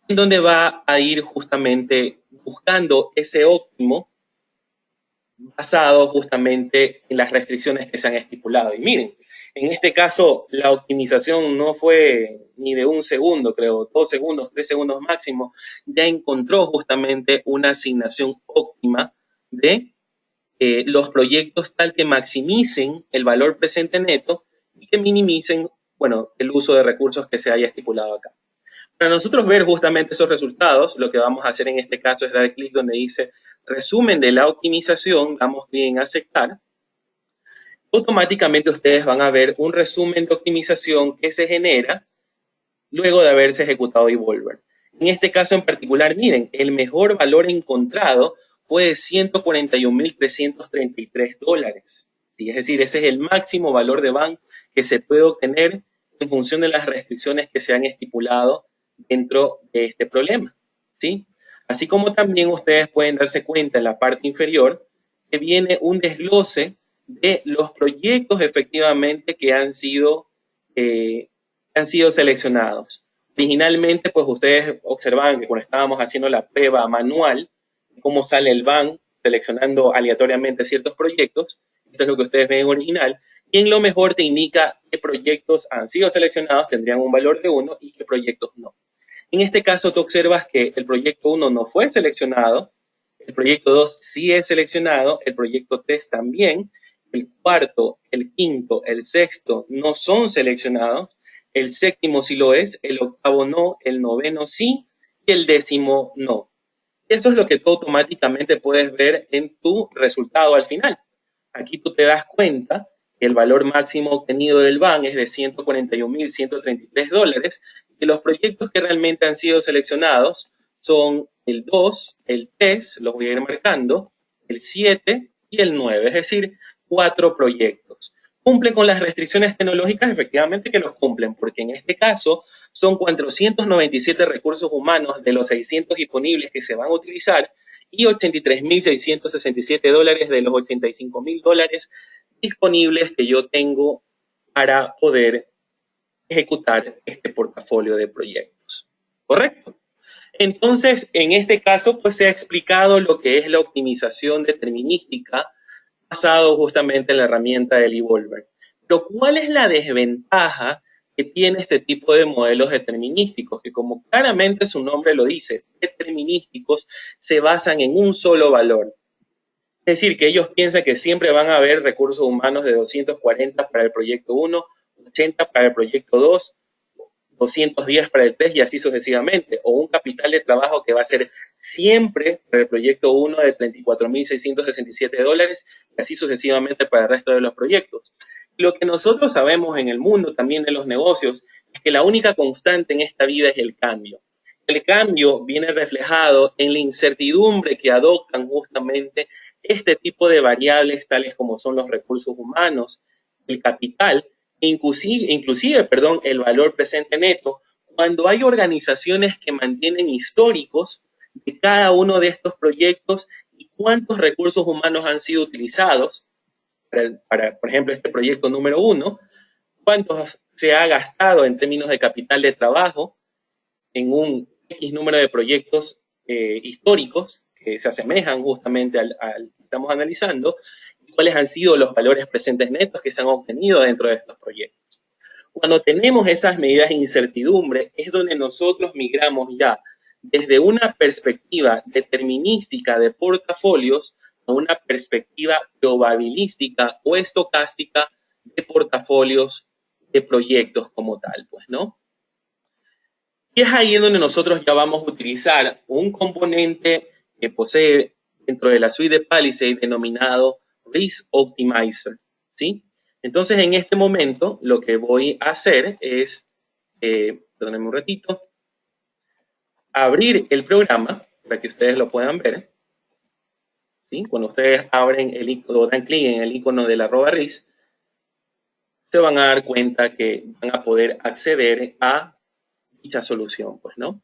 en donde va a ir justamente buscando ese óptimo basado justamente en las restricciones que se han estipulado. Y miren, En este caso, la optimización no fue ni de un segundo, creo, 2 segundos, 3 segundos máximo. Ya encontró justamente una asignación óptima de los proyectos tal que maximicen el valor presente neto y que minimicen, bueno, el uso de recursos que se haya estipulado acá. Para nosotros ver justamente esos resultados, lo que vamos a hacer en este caso es dar clic donde dice resumen de la optimización, damos clic en aceptar. Automáticamente ustedes van a ver un resumen de optimización que se genera luego de haberse ejecutado Evolver. En este caso en particular, miren, el mejor valor encontrado fue de $141.333. ¿Sí? Es decir, ese es el máximo valor de bank que se puede obtener en función de las restricciones que se han estipulado dentro de este problema. ¿Sí? Así como también ustedes pueden darse cuenta en la parte inferior que viene un desglose de los proyectos efectivamente que han sido seleccionados. Originalmente, pues ustedes observaban que cuando estábamos haciendo la prueba manual, cómo sale el BAN seleccionando aleatoriamente ciertos proyectos, esto es lo que ustedes ven en original, y en lo mejor te indica qué proyectos han sido seleccionados, tendrían un valor de 1 y qué proyectos no. En este caso, tú observas que el proyecto 1 no fue seleccionado, el proyecto 2 sí es seleccionado, el proyecto 3 también, el cuarto, el quinto, el sexto no son seleccionados, el séptimo sí lo es, el octavo no, el noveno sí y el décimo no. Eso es lo que tú automáticamente puedes ver en tu resultado al final. Aquí tú te das cuenta que el valor máximo obtenido del BAN es de $141.133 y los proyectos que realmente han sido seleccionados son el 2, el 3, los voy a ir marcando, el 7 y el 9, es decir, 4 proyectos. ¿Cumplen con las restricciones tecnológicas? Efectivamente que los cumplen, porque en este caso son 497 recursos humanos de los 600 disponibles que se van a utilizar y $83.667 de los $85.000 disponibles que yo tengo para poder ejecutar este portafolio de proyectos. ¿Correcto? Entonces, en este caso, pues se ha explicado lo que es la optimización determinística basado justamente en la herramienta del Evolver. Pero, ¿cuál es la desventaja que tiene este tipo de modelos determinísticos? Que como claramente su nombre lo dice, determinísticos se basan en un solo valor. Es decir, que ellos piensan que siempre van a haber recursos humanos de 240 para el proyecto 1, 80 para el proyecto 2, 210 para el 3 y así sucesivamente, o un capital de trabajo que va a ser siempre para el proyecto 1 de $34.667 y así sucesivamente para el resto de los proyectos. Lo que nosotros sabemos en el mundo también de los negocios es que la única constante en esta vida es el cambio. El cambio viene reflejado en la incertidumbre que adoptan justamente este tipo de variables tales como son los recursos humanos, el capital, inclusive, el valor presente neto, cuando hay organizaciones que mantienen históricos de cada uno de estos proyectos y cuántos recursos humanos han sido utilizados para por ejemplo, este proyecto número 1, cuántos se ha gastado en términos de capital de trabajo en un X número de proyectos históricos que se asemejan justamente al que estamos analizando, y cuáles han sido los valores presentes netos que se han obtenido dentro de estos proyectos. Cuando tenemos esas medidas de incertidumbre es donde nosotros migramos ya desde una perspectiva determinística de portafolios a una perspectiva probabilística o estocástica de portafolios de proyectos como tal, pues, ¿no? Y es ahí donde nosotros ya vamos a utilizar un componente que posee dentro de la suite de Palisade denominado Risk Optimizer, ¿sí? Entonces, en este momento, lo que voy a hacer es, perdónenme un ratito, abrir el programa para que ustedes lo puedan ver, ¿sí? Cuando ustedes abren el icono, dan clic en el icono de la @RIS, se van a dar cuenta que van a poder acceder a dicha solución, pues, ¿no?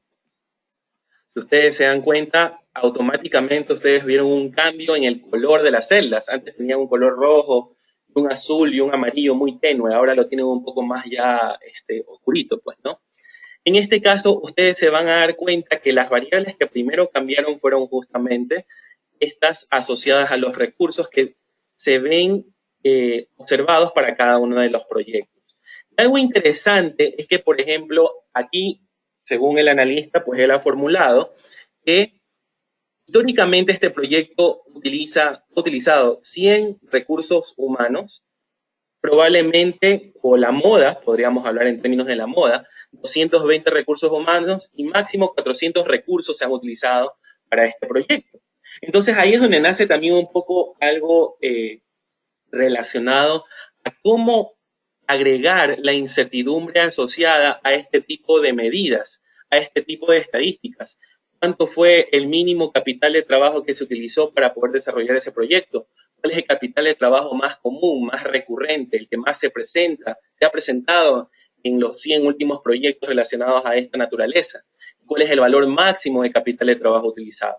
Si ustedes se dan cuenta, automáticamente ustedes vieron un cambio en el color de las celdas. Antes tenían un color rojo, un azul y un amarillo muy tenue. Ahora lo tienen un poco más ya oscurito, pues, ¿no? En este caso, ustedes se van a dar cuenta que las variables que primero cambiaron fueron justamente estas asociadas a los recursos que se ven observados para cada uno de los proyectos. Algo interesante es que, por ejemplo, aquí, según el analista, pues él ha formulado que históricamente este proyecto ha utilizado 100 recursos humanos, probablemente, o la moda, podríamos hablar en términos de la moda, 220 recursos humanos y máximo 400 recursos se han utilizado para este proyecto. Entonces ahí es donde nace también un poco algo relacionado a cómo agregar la incertidumbre asociada a este tipo de medidas, a este tipo de estadísticas. ¿Cuánto fue el mínimo capital de trabajo que se utilizó para poder desarrollar ese proyecto? ¿Cuál es el capital de trabajo más común, más recurrente, el que más se ha presentado en los 100 últimos proyectos relacionados a esta naturaleza? ¿Cuál es el valor máximo de capital de trabajo utilizado?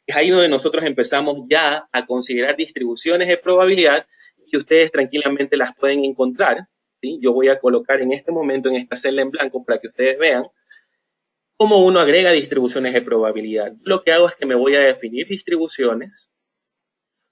Es ahí donde nosotros empezamos ya a considerar distribuciones de probabilidad que ustedes tranquilamente las pueden encontrar. ¿Sí? Yo voy a colocar en este momento en esta celda en blanco para que ustedes vean cómo uno agrega distribuciones de probabilidad. Lo que hago es que me voy a definir distribuciones,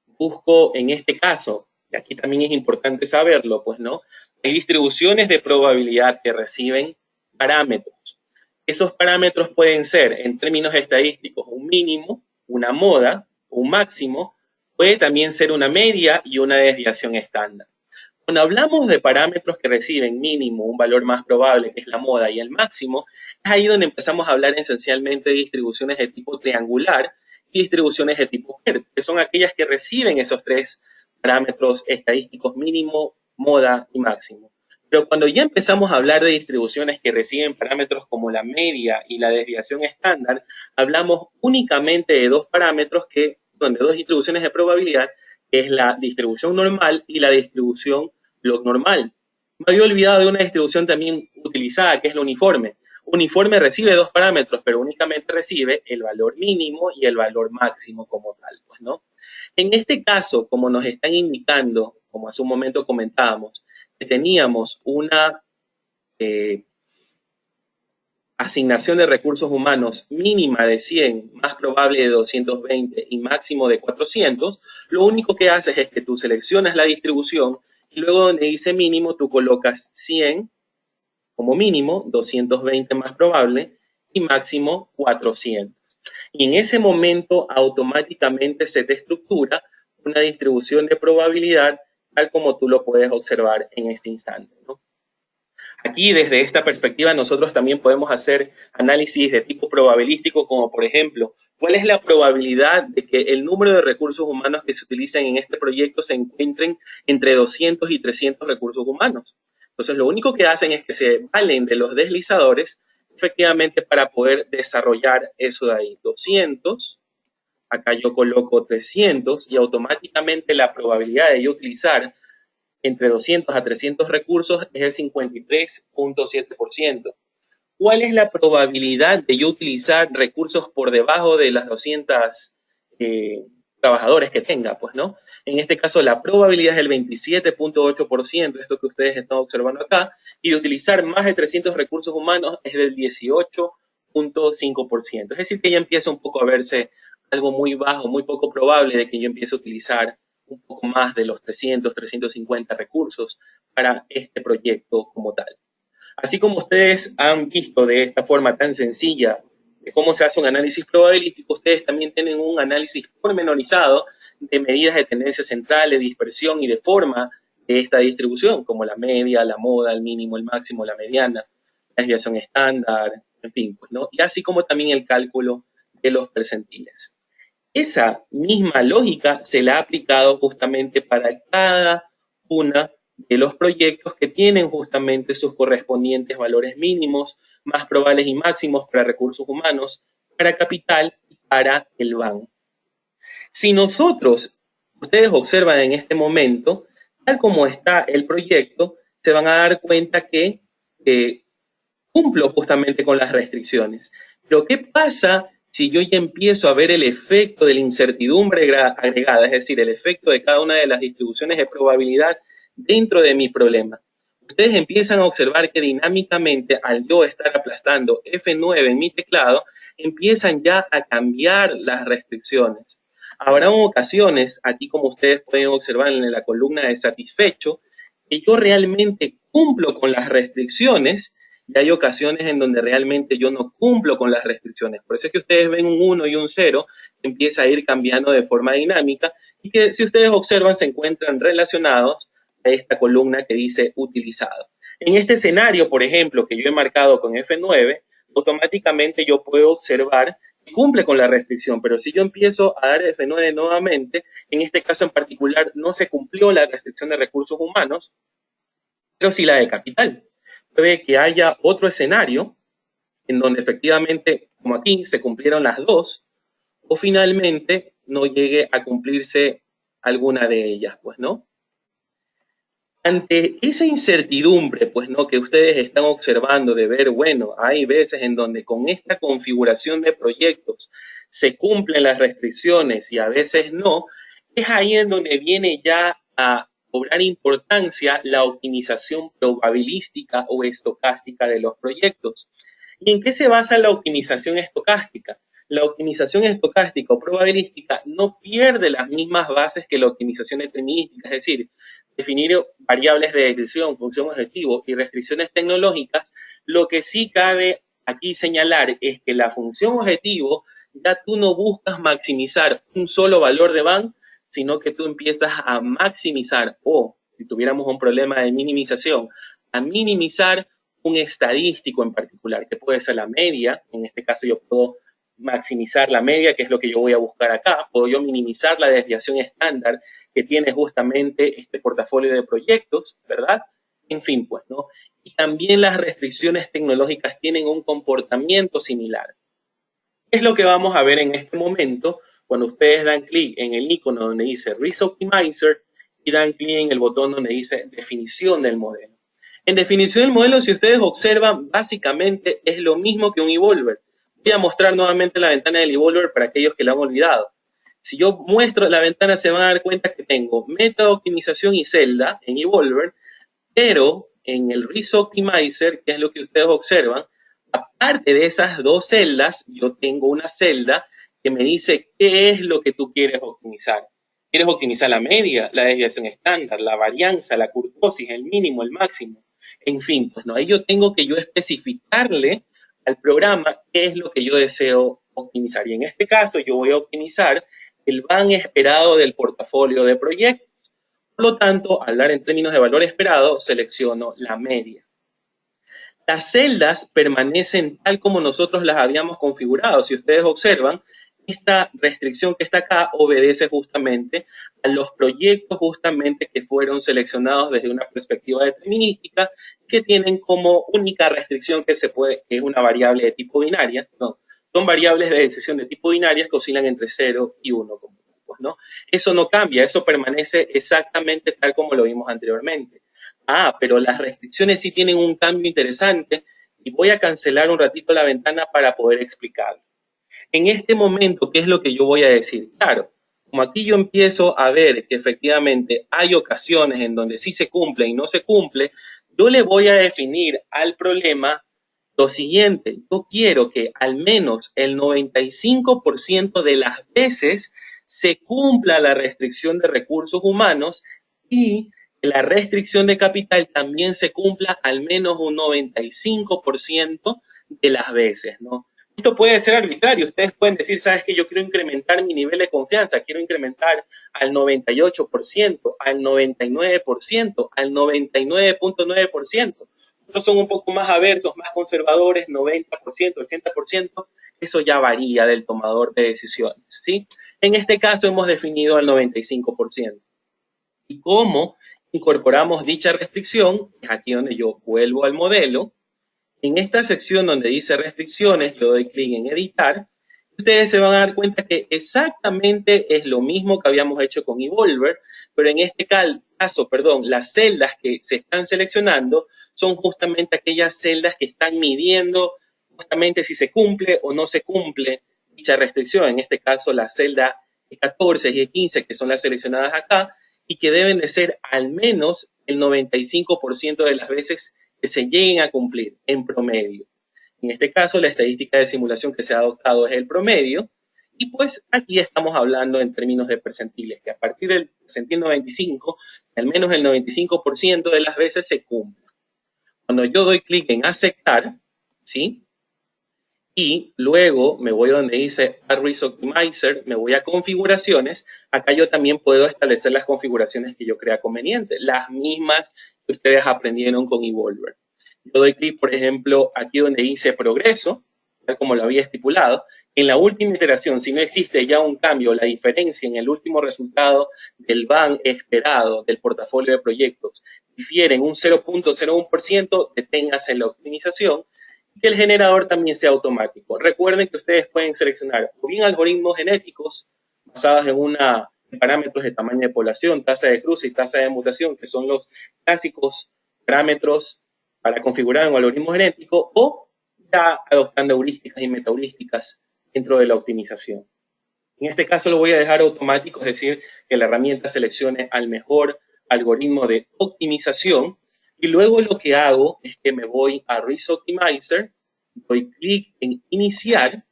busco en este caso, y aquí también es importante saberlo, pues no, hay distribuciones de probabilidad que reciben parámetros. Esos parámetros pueden ser, en términos estadísticos, un mínimo, una moda, un máximo, puede también ser una media y una desviación estándar. Cuando hablamos de parámetros que reciben mínimo, un valor más probable, que es la moda, y el máximo, es ahí donde empezamos a hablar esencialmente de distribuciones de tipo triangular y distribuciones de tipo PERT, que son aquellas que reciben esos tres parámetros estadísticos mínimo, moda y máximo. Pero cuando ya empezamos a hablar de distribuciones que reciben parámetros como la media y la desviación estándar, hablamos únicamente de dos parámetros de dos distribuciones de probabilidad, que es la distribución normal y la distribución log normal. Me había olvidado de una distribución también utilizada, que es la uniforme. Uniforme recibe dos parámetros, pero únicamente recibe el valor mínimo y el valor máximo como tal, pues, ¿no? En este caso, como nos están indicando, como hace un momento comentábamos, que teníamos una asignación de recursos humanos mínima de 100, más probable de 220 y máximo de 400, lo único que haces es que tú seleccionas la distribución y luego donde dice mínimo tú colocas 100 como mínimo, 220 más probable y máximo 400. Y en ese momento automáticamente se te estructura una distribución de probabilidad tal como tú lo puedes observar en este instante, ¿no? Aquí, desde esta perspectiva, nosotros también podemos hacer análisis de tipo probabilístico, como por ejemplo, ¿cuál es la probabilidad de que el número de recursos humanos que se utilizan en este proyecto se encuentren entre 200 y 300 recursos humanos? Entonces, lo único que hacen es que se valen de los deslizadores, efectivamente, para poder desarrollar eso de ahí. 200, acá yo coloco 300 y automáticamente la probabilidad de yo utilizar entre 200 a 300 recursos es el 53.7%. ¿Cuál es la probabilidad de yo utilizar recursos por debajo de las 200 trabajadores que tenga? Pues, ¿no? En este caso, la probabilidad es del 27.8%, esto que ustedes están observando acá, y de utilizar más de 300 recursos humanos es del 18.5%. Es decir, que ya empieza un poco a verse algo muy bajo, muy poco probable de que yo empiece a utilizar un poco más de los 300, 350 recursos para este proyecto como tal. Así como ustedes han visto de esta forma tan sencilla de cómo se hace un análisis probabilístico, ustedes también tienen un análisis pormenorizado de medidas de tendencia central, de dispersión y de forma de esta distribución, como la media, la moda, el mínimo, el máximo, la mediana, la desviación estándar, en fin, pues, ¿no? Y así como también el cálculo de los percentiles. Esa misma lógica se la ha aplicado justamente para cada una de los proyectos que tienen justamente sus correspondientes valores mínimos, más probables y máximos para recursos humanos, para capital y para el BAN. Si nosotros, ustedes observan en este momento, tal como está el proyecto, se van a dar cuenta que cumplo justamente con las restricciones. Pero ¿qué pasa si yo ya empiezo a ver el efecto de la incertidumbre agregada, es decir, el efecto de cada una de las distribuciones de probabilidad dentro de mi problema? Ustedes empiezan a observar que dinámicamente, al yo estar aplastando F9 en mi teclado, empiezan ya a cambiar las restricciones. Habrá ocasiones, aquí como ustedes pueden observar en la columna de satisfecho, que yo realmente cumplo con las restricciones y hay ocasiones en donde realmente yo no cumplo con las restricciones. Por eso es que ustedes ven un 1 y un 0 que empieza a ir cambiando de forma dinámica y que si ustedes observan se encuentran relacionados a esta columna que dice utilizado. En este escenario, por ejemplo, que yo he marcado con F9, automáticamente yo puedo observar que cumple con la restricción, pero si yo empiezo a dar F9 nuevamente, en este caso en particular no se cumplió la restricción de recursos humanos, pero sí la de capital. Puede que haya otro escenario en donde efectivamente, como aquí, se cumplieron las dos, o finalmente no llegue a cumplirse alguna de ellas, pues, ¿no? Ante esa incertidumbre, pues, ¿no?, que ustedes están observando de ver, bueno, hay veces en donde con esta configuración de proyectos se cumplen las restricciones y a veces no, es ahí en donde viene ya a cobrar importancia la optimización probabilística o estocástica de los proyectos. ¿Y en qué se basa la optimización estocástica? La optimización estocástica o probabilística no pierde las mismas bases que la optimización determinística, es decir, definir variables de decisión, función objetivo y restricciones tecnológicas. Lo que sí cabe aquí señalar es que la función objetivo ya tú no buscas maximizar un solo valor de van, sino que tú empiezas a maximizar o, si tuviéramos un problema de minimización, a minimizar un estadístico en particular, que puede ser la media. En este caso yo puedo maximizar la media, que es lo que yo voy a buscar acá. Puedo yo minimizar la desviación estándar que tiene justamente este portafolio de proyectos, ¿verdad? En fin, pues, ¿no? Y también las restricciones tecnológicas tienen un comportamiento similar. ¿Qué es lo que vamos a ver en este momento cuando ustedes dan clic en el icono donde dice Risk Optimizer y dan clic en el botón donde dice definición del modelo? En definición del modelo, si ustedes observan, básicamente es lo mismo que un Evolver. Voy a mostrar nuevamente la ventana del Evolver para aquellos que la han olvidado. Si yo muestro la ventana, se van a dar cuenta que tengo método, optimización y celda en Evolver, pero en el Risk Optimizer, que es lo que ustedes observan, aparte de esas dos celdas, yo tengo una celda que me dice qué es lo que tú quieres optimizar. ¿Quieres optimizar la media, la desviación estándar, la varianza, la kurtosis, el mínimo, el máximo? En fin, pues no, ahí yo tengo que yo especificarle al programa qué es lo que yo deseo optimizar. Y en este caso yo voy a optimizar el van esperado del portafolio de proyectos. Por lo tanto, al hablar en términos de valor esperado, selecciono la media. Las celdas permanecen tal como nosotros las habíamos configurado. Si ustedes observan, esta restricción que está acá obedece justamente a los proyectos justamente que fueron seleccionados desde una perspectiva determinística, que tienen como única restricción que es una variable de tipo binaria. No, son variables de decisión de tipo binarias que oscilan entre 0 y 1. Pues, ¿no? Eso no cambia, eso permanece exactamente tal como lo vimos anteriormente. Pero las restricciones sí tienen un cambio interesante y voy a cancelar un ratito la ventana para poder explicarlo. En este momento, ¿qué es lo que yo voy a decir? Claro, como aquí yo empiezo a ver que efectivamente hay ocasiones en donde sí se cumple y no se cumple, yo le voy a definir al problema lo siguiente. Yo quiero que al menos el 95% de las veces se cumpla la restricción de recursos humanos y que la restricción de capital también se cumpla al menos un 95% de las veces, ¿no? Esto puede ser arbitrario. Ustedes pueden decir, ¿sabes qué? Yo quiero incrementar mi nivel de confianza, quiero incrementar al 98%, al 99%, al 99.9%. Otros son un poco más abiertos, más conservadores, 90%, 80%. Eso ya varía del tomador de decisiones, ¿sí? En este caso hemos definido al 95%. ¿Y cómo incorporamos dicha restricción? Es aquí donde yo vuelvo al modelo. En esta sección donde dice restricciones, yo doy clic en editar. Ustedes se van a dar cuenta que exactamente es lo mismo que habíamos hecho con Evolver, pero en este caso, las celdas que se están seleccionando son justamente aquellas celdas que están midiendo justamente si se cumple o no se cumple dicha restricción. En este caso, la celda E14 y E15, que son las seleccionadas acá, y que deben de ser al menos el 95% de las veces que se lleguen a cumplir en promedio. En este caso, la estadística de simulación que se ha adoptado es el promedio, Y pues aquí estamos hablando en términos de percentiles, que a partir del percentil 95, al menos el 95% de las veces se cumple. Cuando yo doy clic en aceptar, ¿sí? Y luego me voy donde dice Add Risk Optimizer, me voy a configuraciones. Acá yo también puedo establecer las configuraciones que yo crea conveniente, las mismas que ustedes aprendieron con Evolver. Yo doy clic, por ejemplo, aquí donde dice progreso, tal como lo había estipulado. En la última iteración, si no existe ya un cambio, la diferencia en el último resultado del BAN esperado del portafolio de proyectos difiere en un 0.01%, deténgase en la optimización. Que el generador también sea automático. Recuerden que ustedes pueden seleccionar o bien algoritmos genéticos basados en parámetros de tamaño de población, tasa de cruce y tasa de mutación, que son los clásicos parámetros para configurar un algoritmo genético, o ya adoptando heurísticas y metaheurísticas dentro de la optimización. En este caso lo voy a dejar automático, es decir, que la herramienta seleccione al mejor algoritmo de optimización. Y luego lo que hago es que me voy a Risk Optimizer, doy clic en iniciar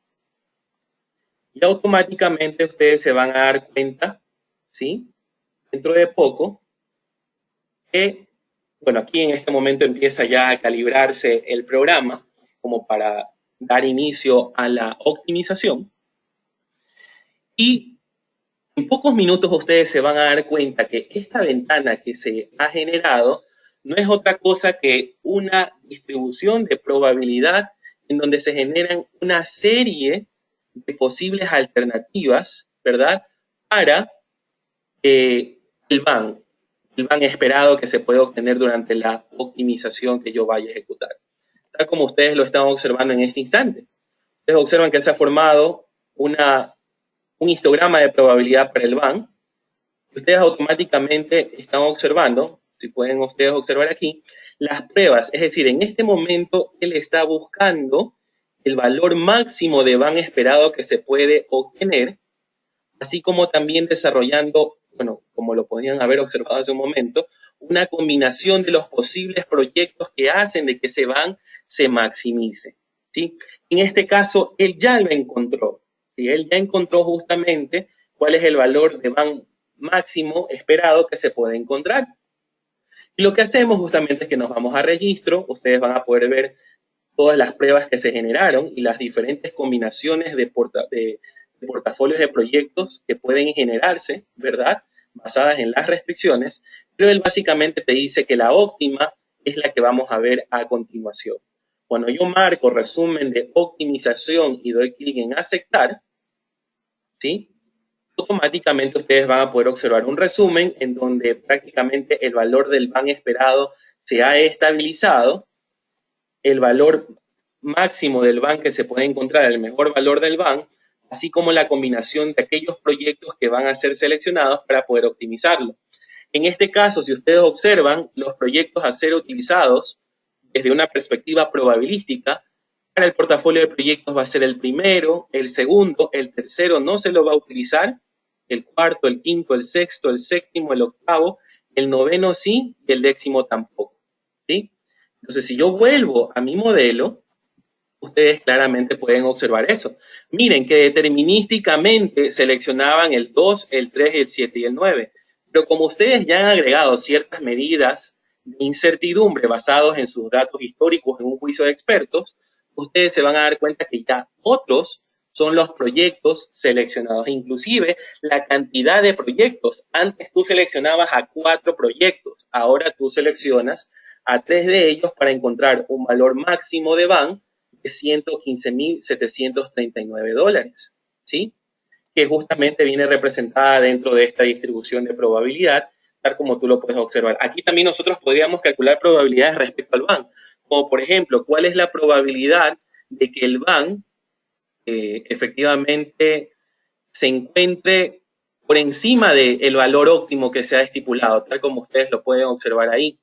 y automáticamente ustedes se van a dar cuenta, ¿sí? Dentro de poco, que, bueno, aquí en este momento empieza ya a calibrarse el programa como para dar inicio a la optimización. Y en pocos minutos ustedes se van a dar cuenta que esta ventana que se ha generado no es otra cosa que una distribución de probabilidad en donde se generan una serie de posibles alternativas, ¿verdad? Para el BAN esperado que se puede obtener durante la optimización que yo vaya a ejecutar. Tal como ustedes lo están observando en este instante. Ustedes observan que se ha formado un histograma de probabilidad para el BAN. Ustedes automáticamente están observando, si pueden ustedes observar aquí, las pruebas. Es decir, en este momento él está buscando el valor máximo de BAN esperado que se puede obtener, así como también desarrollando, bueno, como lo podían haber observado hace un momento, una combinación de los posibles proyectos que hacen de que ese BAN se maximice, ¿sí? En este caso, él ya lo encontró, ¿sí? Él ya encontró justamente cuál es el valor de BAN máximo esperado que se puede encontrar. Y lo que hacemos justamente es que nos vamos a registro, ustedes van a poder ver todas las pruebas que se generaron y las diferentes combinaciones de portafolios de proyectos que pueden generarse, ¿verdad? Basadas en las restricciones, pero él básicamente te dice que la óptima es la que vamos a ver a continuación. Cuando yo marco resumen de optimización y doy clic en aceptar, ¿sí? Automáticamente ustedes van a poder observar un resumen en donde prácticamente el valor del BAN esperado se ha estabilizado, el valor máximo del BAN que se puede encontrar, el mejor valor del BAN, así como la combinación de aquellos proyectos que van a ser seleccionados para poder optimizarlo. En este caso, si ustedes observan, los proyectos a ser utilizados desde una perspectiva probabilística, para el portafolio de proyectos va a ser el primero, el segundo, el tercero no se lo va a utilizar, el cuarto, el quinto, el sexto, el séptimo, el octavo, el noveno sí y el décimo tampoco, ¿sí? Entonces, si yo vuelvo a mi modelo, ustedes claramente pueden observar eso. Miren que determinísticamente seleccionaban el 2, el 3, el 7 y el 9. Pero como ustedes ya han agregado ciertas medidas de incertidumbre basados en sus datos históricos en un juicio de expertos, ustedes se van a dar cuenta que ya otros son los proyectos seleccionados. Inclusive la cantidad de proyectos. Antes tú seleccionabas a 4 proyectos. Ahora tú seleccionas a 3 de ellos para encontrar un valor máximo de BAN de $115,739, ¿sí? Que justamente viene representada dentro de esta distribución de probabilidad, tal como tú lo puedes observar. Aquí también nosotros podríamos calcular probabilidades respecto al BAN, como por ejemplo, ¿cuál es la probabilidad de que el BAN efectivamente se encuentre por encima del valor óptimo que se ha estipulado, tal como ustedes lo pueden observar ahí?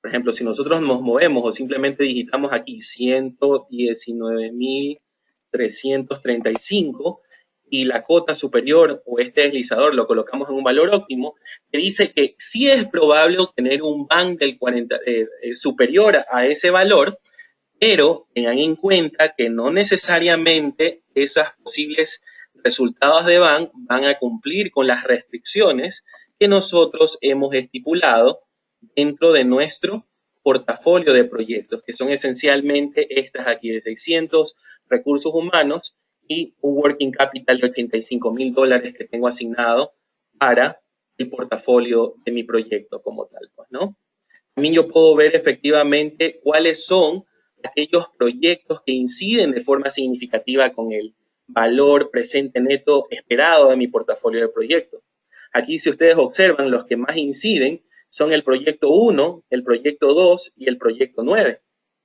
Por ejemplo, si nosotros nos movemos o simplemente digitamos aquí 119,335 y la cota superior o este deslizador lo colocamos en un valor óptimo, te dice que sí es probable obtener un BAN del 40, superior a ese valor, pero tengan en cuenta que no necesariamente esas posibles resultados de van a cumplir con las restricciones que nosotros hemos estipulado dentro de nuestro portafolio de proyectos, que son esencialmente estas aquí de 600 recursos humanos y un working capital de $85,000 que tengo asignado para el portafolio de mi proyecto como tal, pues, ¿no? También yo puedo ver efectivamente cuáles son aquellos proyectos que inciden de forma significativa con el valor presente neto esperado de mi portafolio de proyectos. Aquí, si ustedes observan, los que más inciden son el proyecto 1, el proyecto 2 y el proyecto 9,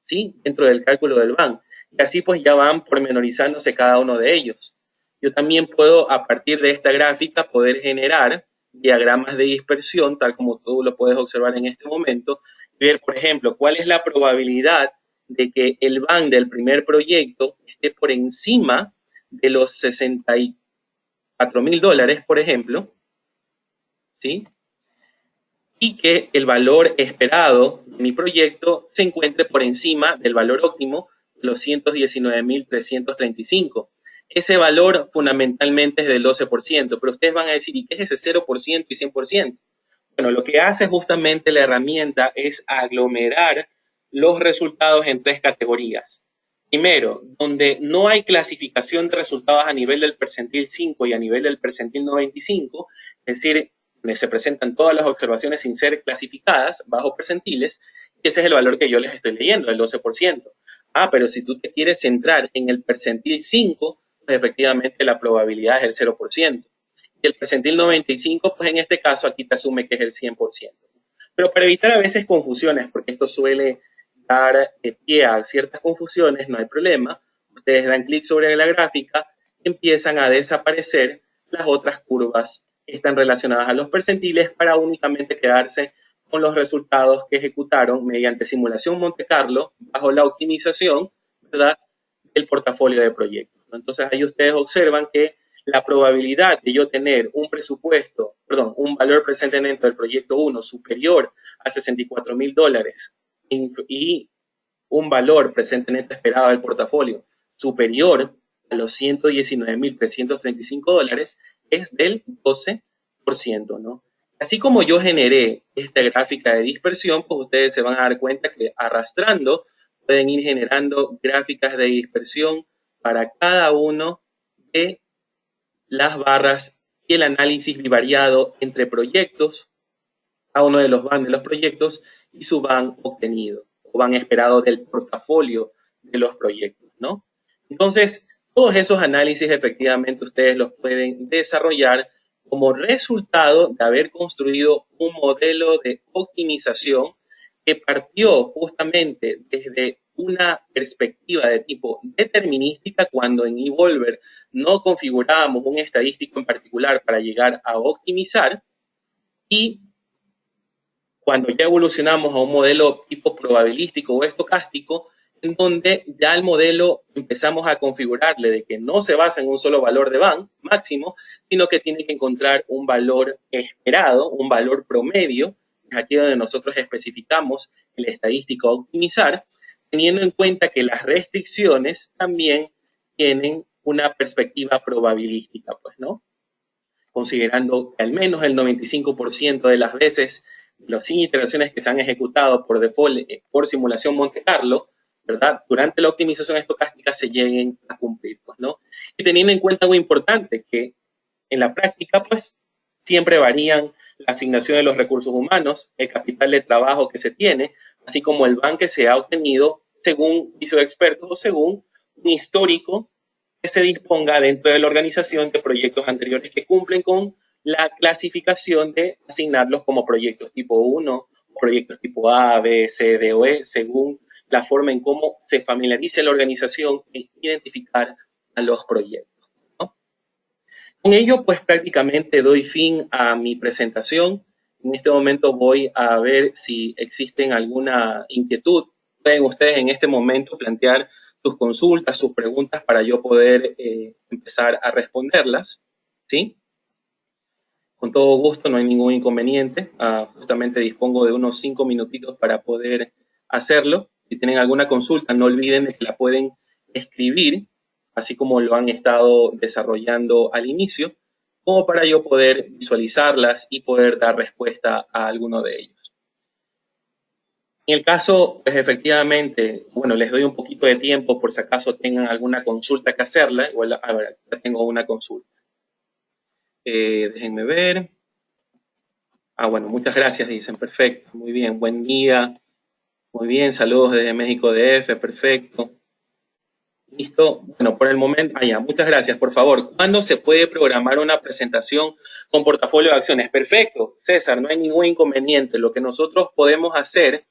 ¿sí? Dentro del cálculo del BAN. Y así pues ya van pormenorizándose cada uno de ellos. Yo también puedo, a partir de esta gráfica, poder generar diagramas de dispersión, tal como tú lo puedes observar en este momento, y ver, por ejemplo, cuál es la probabilidad de que el BAN del primer proyecto esté por encima de los $64,000, por ejemplo, ¿sí? Y que el valor esperado de mi proyecto se encuentre por encima del valor óptimo de los 119,335. Ese valor fundamentalmente es del 12%, pero ustedes van a decir, ¿y qué es ese 0% y 100%? Bueno, lo que hace justamente la herramienta es aglomerar los resultados en tres categorías. Primero, donde no hay clasificación de resultados a nivel del percentil 5 y a nivel del percentil 95, es decir, donde se presentan todas las observaciones sin ser clasificadas bajo percentiles, y ese es el valor que yo les estoy leyendo, el 12%. Pero si tú te quieres centrar en el percentil 5, pues efectivamente la probabilidad es el 0%. Y el percentil 95, pues en este caso aquí te asume que es el 100%. Pero para evitar a veces confusiones, porque esto suele dar pie a ciertas confusiones, no hay problema. Ustedes dan clic sobre la gráfica y empiezan a desaparecer las otras curvas que están relacionadas a los percentiles para únicamente quedarse con los resultados que ejecutaron mediante simulación Monte Carlo bajo la optimización, ¿verdad?, del portafolio de proyectos. Entonces ahí ustedes observan que la probabilidad de yo tener un presupuesto, perdón, un valor presente neto del proyecto 1 superior a $64,000 y un valor presente neto esperado del portafolio superior a los $119,335 es del 12%, ¿no? Así como yo generé esta gráfica de dispersión, pues ustedes se van a dar cuenta que arrastrando pueden ir generando gráficas de dispersión para cada uno de las barras y el análisis bivariado entre proyectos, cada uno de los van de los proyectos y su van obtenido o van esperado del portafolio de los proyectos, ¿no? Entonces, todos esos análisis efectivamente ustedes los pueden desarrollar como resultado de haber construido un modelo de optimización que partió justamente desde una perspectiva de tipo determinística cuando en Evolver no configurábamos un estadístico en particular para llegar a optimizar, y cuando ya evolucionamos a un modelo tipo probabilístico o estocástico, en donde ya el modelo empezamos a configurarle de que no se basa en un solo valor de van máximo, sino que tiene que encontrar un valor esperado, un valor promedio, es aquí donde nosotros especificamos el estadístico a optimizar, teniendo en cuenta que las restricciones también tienen una perspectiva probabilística, pues, ¿no? Considerando que al menos el 95% de las veces las iteraciones que se han ejecutado por default por simulación Monte Carlo, ¿verdad?, durante la optimización estocástica se lleguen a cumplir, pues, ¿no? Y teniendo en cuenta algo importante, que en la práctica, pues, siempre varían la asignación de los recursos humanos, el capital de trabajo que se tiene, así como el BAN que se ha obtenido según hizo expertos o según un histórico que se disponga dentro de la organización de proyectos anteriores que cumplen con la clasificación de asignarlos como proyectos tipo 1, proyectos tipo A, B, C, D o E, según la forma en cómo se familiarice la organización en identificar a los proyectos, ¿no? Con ello, pues prácticamente doy fin a mi presentación. En este momento voy a ver si existen alguna inquietud. Pueden ustedes en este momento plantear sus consultas, sus preguntas para yo poder empezar a responderlas, ¿sí? Con todo gusto, no hay ningún inconveniente. Justamente dispongo de unos 5 minutitos para poder hacerlo. Si tienen alguna consulta, no olviden que la pueden escribir así como lo han estado desarrollando al inicio, como para yo poder visualizarlas y poder dar respuesta a alguno de ellos. En el caso, pues efectivamente, bueno, les doy un poquito de tiempo por si acaso tengan alguna consulta que hacerla. Igual, a ver, ya tengo una consulta. Déjenme ver. Bueno, muchas gracias, dicen. Perfecto, muy bien. Buen día. Muy bien, saludos desde México DF. Perfecto. Listo. Bueno, por el momento, ya, muchas gracias. Por favor, ¿cuándo se puede programar una presentación con portafolio de acciones? Perfecto, César, no hay ningún inconveniente. Lo que nosotros podemos hacer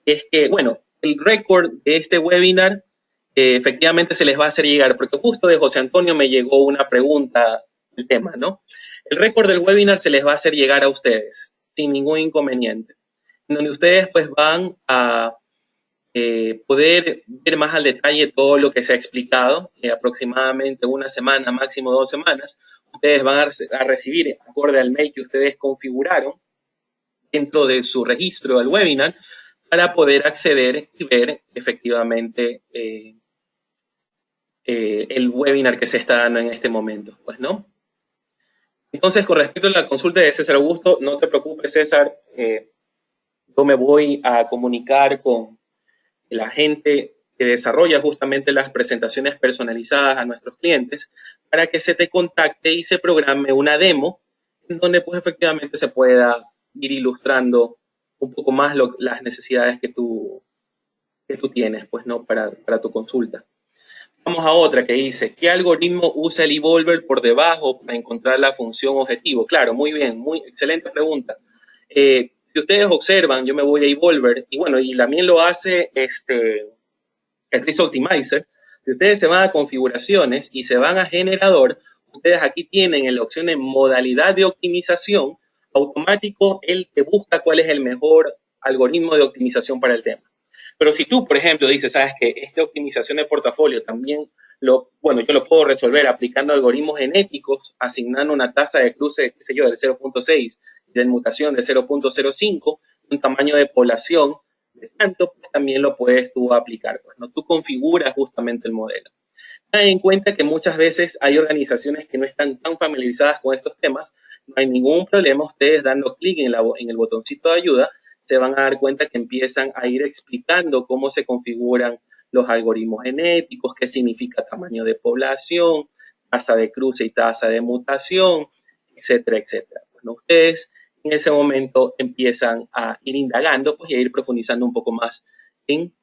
es que, bueno, el récord de este webinar efectivamente se les va a hacer llegar, porque justo de José Antonio me llegó una pregunta del tema, ¿no? El récord del webinar se les va a hacer llegar a ustedes, sin ningún inconveniente, en donde ustedes pues van a poder ver más al detalle todo lo que se ha explicado, aproximadamente una semana, máximo 2 semanas. Ustedes van a recibir, acorde al mail que ustedes configuraron dentro de su registro del webinar, para poder acceder y ver efectivamente el webinar que se está dando en este momento, pues, ¿no? Entonces, con respecto a la consulta de César Augusto, no te preocupes, César, yo me voy a comunicar con la gente que desarrolla justamente las presentaciones personalizadas a nuestros clientes para que se te contacte y se programe una demo en donde pues efectivamente se pueda ir ilustrando un poco más las necesidades que tú tienes, pues, ¿no? Para tu consulta. Vamos a otra que dice, ¿qué algoritmo usa el Evolver por debajo para encontrar la función objetivo? Claro, muy bien, muy excelente pregunta. Si ustedes observan, yo me voy a Evolver y bueno, y también lo hace el Risk Optimizer. Si ustedes se van a configuraciones y se van a generador, ustedes aquí tienen en la opción de modalidad de optimización, automático él te busca cuál es el mejor algoritmo de optimización para el tema. Pero si tú, por ejemplo, dices, sabes que esta optimización de portafolio también yo lo puedo resolver aplicando algoritmos genéticos, asignando una tasa de cruce, qué sé yo, del 0.6, de mutación de 0.05, un tamaño de población de tanto, pues también lo puedes tú aplicar. Pues, ¿no? Tú configuras justamente el modelo. Ten en cuenta que muchas veces hay organizaciones que no están tan familiarizadas con estos temas. No hay ningún problema. Ustedes dando clic en el botoncito de ayuda, se van a dar cuenta que empiezan a ir explicando cómo se configuran los algoritmos genéticos, qué significa tamaño de población, tasa de cruce y tasa de mutación, etcétera, etcétera. Bueno, ustedes en ese momento empiezan a ir indagando pues, y a ir profundizando un poco más en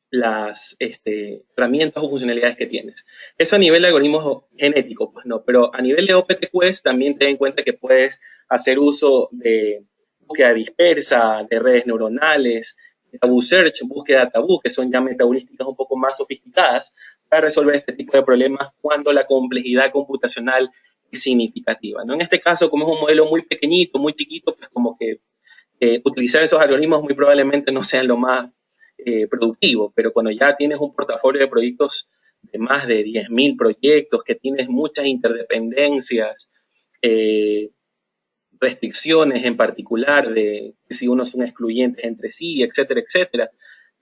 las herramientas o funcionalidades que tienes. Eso a nivel de algoritmos genéticos, pues no, pero a nivel de OPTQuest también ten en cuenta que puedes hacer uso de búsqueda dispersa, de redes neuronales, de Taboo Search, búsqueda tabú, que son ya metaheurísticas un poco más sofisticadas para resolver este tipo de problemas cuando la complejidad computacional es significativa, ¿no? En este caso, como es un modelo muy pequeñito, muy chiquito, pues como que utilizar esos algoritmos muy probablemente no sean lo más productivo, pero cuando ya tienes un portafolio de proyectos de más de 10.000 proyectos, que tienes muchas interdependencias, restricciones en particular de si unos son excluyentes entre sí, etcétera, etcétera,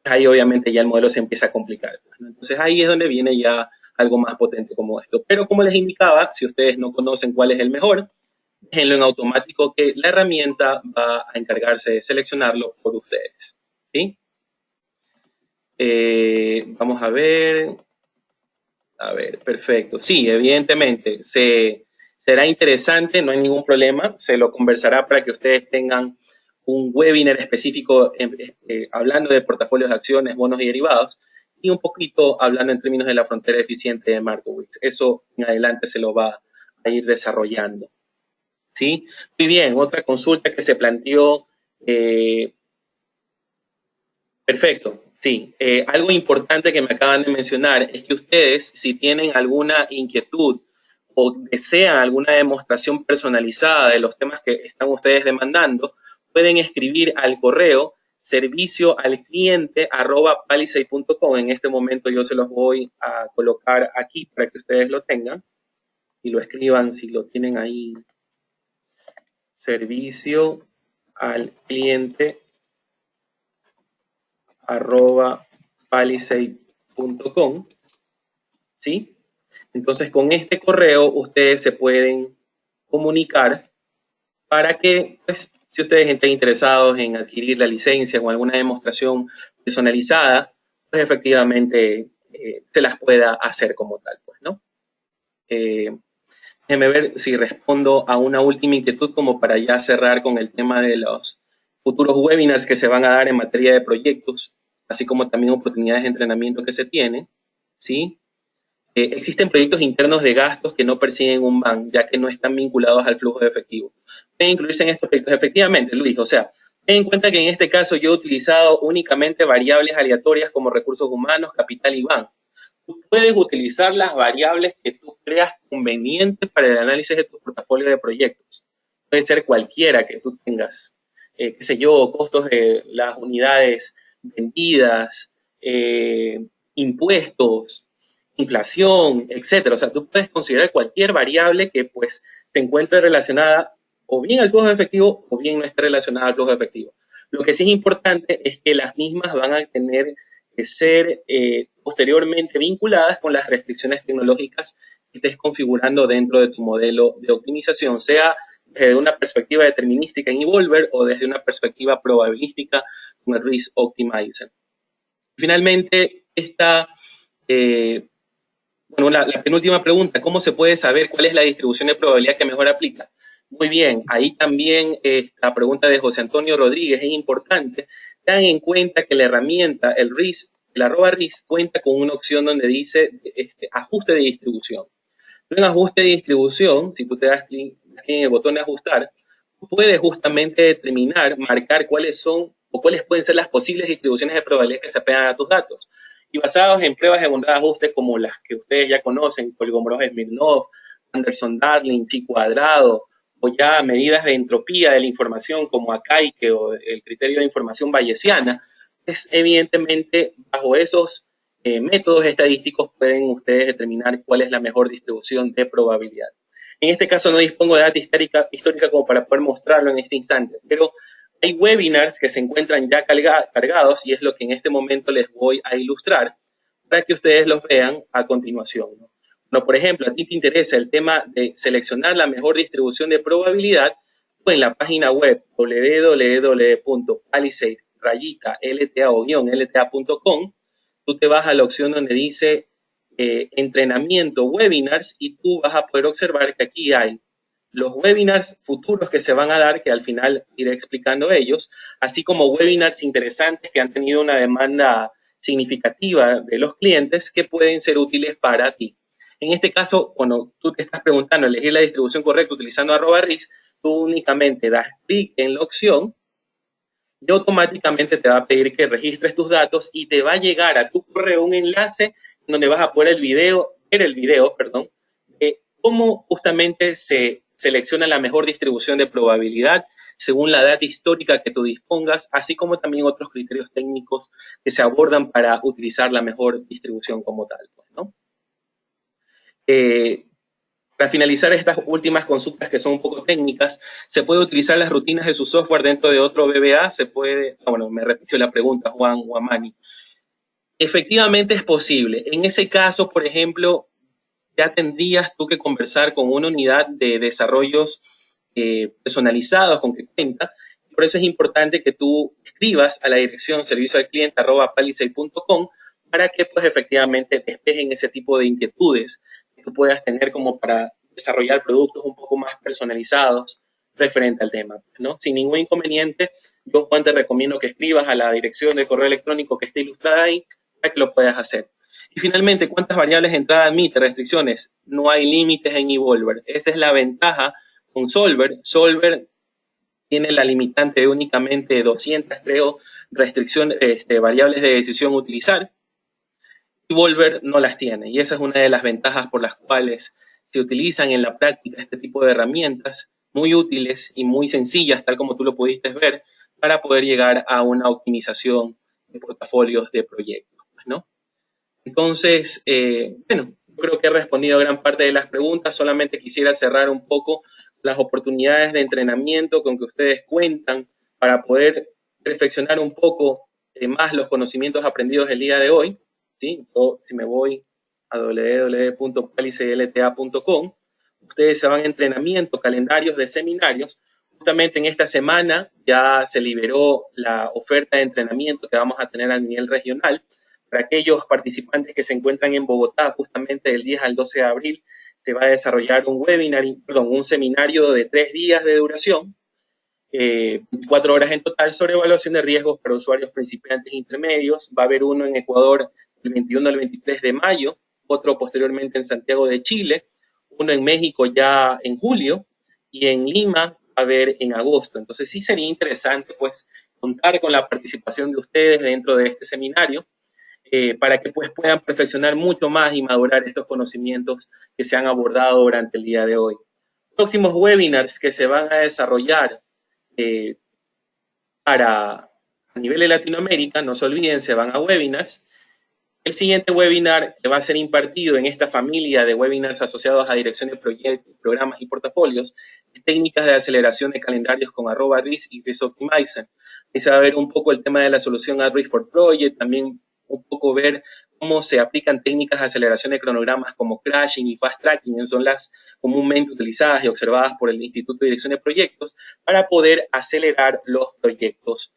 ahí obviamente ya el modelo se empieza a complicar. Entonces ahí es donde viene ya algo más potente como esto. Pero como les indicaba, si ustedes no conocen cuál es el mejor, déjenlo en automático que la herramienta va a encargarse de seleccionarlo por ustedes. ¿Sí? Vamos a ver. A ver, perfecto. Sí, evidentemente, será interesante, no hay ningún problema. Se lo conversará para que ustedes tengan un webinar específico hablando de portafolios de acciones, bonos y derivados, y un poquito hablando en términos de la frontera eficiente de Markowitz. Eso en adelante se lo va a ir desarrollando. ¿Sí? Muy bien, otra consulta que se planteó. Perfecto, sí. Algo importante que me acaban de mencionar es que ustedes, si tienen alguna inquietud o desean alguna demostración personalizada de los temas que están ustedes demandando, pueden escribir al correo servicioalcliente@palisade.com. En este momento yo se los voy a colocar aquí para que ustedes lo tengan y lo escriban si lo tienen ahí. Servicio al cliente @palisade.com, ¿sí? Entonces, con este correo ustedes se pueden comunicar para que, pues, si ustedes estén interesados en adquirir la licencia o alguna demostración personalizada, pues efectivamente se las pueda hacer como tal, pues, ¿no? Déjenme ver si respondo a una última inquietud como para ya cerrar con el tema de los futuros webinars que se van a dar en materia de proyectos, así como también oportunidades de entrenamiento que se tienen, ¿sí? Existen proyectos internos de gastos que no persiguen un BAN, ya que no están vinculados al flujo de efectivo. Pueden incluirse en estos proyectos, efectivamente, Luis. O sea, ten en cuenta que en este caso yo he utilizado únicamente variables aleatorias como recursos humanos, capital y BAN. Tú puedes utilizar las variables que tú creas convenientes para el análisis de tu portafolio de proyectos. Puede ser cualquiera que tú tengas, qué sé yo, costos de las unidades vendidas, impuestos, inflación, etcétera. O sea, tú puedes considerar cualquier variable que pues te encuentre relacionada o bien al flujo de efectivo o bien no esté relacionada al flujo de efectivo. Lo que sí es importante es que las mismas van a tener que ser posteriormente vinculadas con las restricciones tecnológicas que estés configurando dentro de tu modelo de optimización, sea desde una perspectiva determinística en Evolver o desde una perspectiva probabilística con el Risk Optimizer. Finalmente, bueno, la penúltima pregunta, ¿cómo se puede saber cuál es la distribución de probabilidad que mejor aplica? Muy bien, ahí también esta pregunta de José Antonio Rodríguez es importante. Tengan en cuenta que la herramienta, el RIS, el @RIS, cuenta con una opción donde dice ajuste de distribución. En ajuste de distribución, si tú te das clic en el botón de ajustar, tú puedes justamente determinar, marcar cuáles son o cuáles pueden ser las posibles distribuciones de probabilidad que se apegan a tus datos. Y basados en pruebas de bondad de ajuste como las que ustedes ya conocen, Kolmogorov-Smirnov, Anderson-Darling, chi cuadrado, o ya medidas de entropía de la información como Akaike o el criterio de información bayesiana, es evidentemente bajo esos métodos estadísticos pueden ustedes determinar cuál es la mejor distribución de probabilidad. En este caso no dispongo de data histórica como para poder mostrarlo en este instante, pero hay webinars que se encuentran ya cargados y es lo que en este momento les voy a ilustrar para que ustedes los vean a continuación, ¿no? Bueno, por ejemplo, a ti te interesa el tema de seleccionar la mejor distribución de probabilidad, pues en la página web www.palisade-lta.com, tú te vas a la opción donde dice entrenamiento webinars y tú vas a poder observar que aquí hay los webinars futuros que se van a dar, que al final iré explicando ellos, así como webinars interesantes que han tenido una demanda significativa de los clientes que pueden ser útiles para ti. En este caso, cuando tú te estás preguntando elegir la distribución correcta utilizando @RIS, tú únicamente das clic en la opción y automáticamente te va a pedir que registres tus datos y te va a llegar a tu correo un enlace donde vas a poder ver el video, de cómo justamente se selecciona la mejor distribución de probabilidad según la data histórica que tú dispongas, así como también otros criterios técnicos que se abordan para utilizar la mejor distribución como tal, pues, ¿no? Para finalizar estas últimas consultas que son un poco técnicas, ¿se puede utilizar las rutinas de su software dentro de otro VBA? ¿Se puede? Bueno, me repitió la pregunta Juan Guamani. Efectivamente es posible. En ese caso, por ejemplo, ya tendrías tú que conversar con una unidad de desarrollos personalizados con que cuenta. Por eso es importante que tú escribas a la dirección servicioalcliente@palisade.com para que pues efectivamente despejen ese tipo de inquietudes que tú puedas tener como para desarrollar productos un poco más personalizados referente al tema, ¿no? Sin ningún inconveniente, yo, Juan, te recomiendo que escribas a la dirección de correo electrónico que esté ilustrada ahí para que lo puedas hacer. Y finalmente, ¿cuántas variables de entrada admite? Restricciones. No hay límites en Evolver. Esa es la ventaja con Solver. Solver tiene la limitante de únicamente 200, creo, restricciones, variables de decisión a utilizar. Evolver no las tiene. Y esa es una de las ventajas por las cuales se utilizan en la práctica este tipo de herramientas muy útiles y muy sencillas, tal como tú lo pudiste ver, para poder llegar a una optimización de portafolios de proyectos, ¿no? Entonces, bueno, creo que he respondido a gran parte de las preguntas. Solamente quisiera cerrar un poco las oportunidades de entrenamiento con que ustedes cuentan para poder perfeccionar un poco más los conocimientos aprendidos el día de hoy, ¿sí? Yo, si me voy a www.palicelta.com. Ustedes se van a entrenamiento, calendarios de seminarios. Justamente en esta semana ya se liberó la oferta de entrenamiento que vamos a tener a nivel regional. Para aquellos participantes que se encuentran en Bogotá, justamente del 10 al 12 de abril, se va a desarrollar un seminario de 3 días de duración, 4 horas en total, sobre evaluación de riesgos para usuarios principiantes e intermedios. Va a haber uno en Ecuador del 21 al 23 de mayo, otro posteriormente en Santiago de Chile, uno en México ya en julio, y en Lima va a haber en agosto. Entonces sí sería interesante pues contar con la participación de ustedes dentro de este seminario, para que pues puedan perfeccionar mucho más y madurar estos conocimientos que se han abordado durante el día de hoy. Próximos webinars que se van a desarrollar a nivel de Latinoamérica, no se olviden, se van a webinars. El siguiente webinar que va a ser impartido en esta familia de webinars asociados a dirección de proyectos, programas y portafolios es técnicas de aceleración de calendarios con @risk y Risk Optimizer. Ahí se va a ver un poco el tema de la solución @risk for Project, también un poco ver cómo se aplican técnicas de aceleración de cronogramas como crashing y fast tracking, que son las comúnmente utilizadas y observadas por el Instituto de Dirección de Proyectos para poder acelerar los proyectos,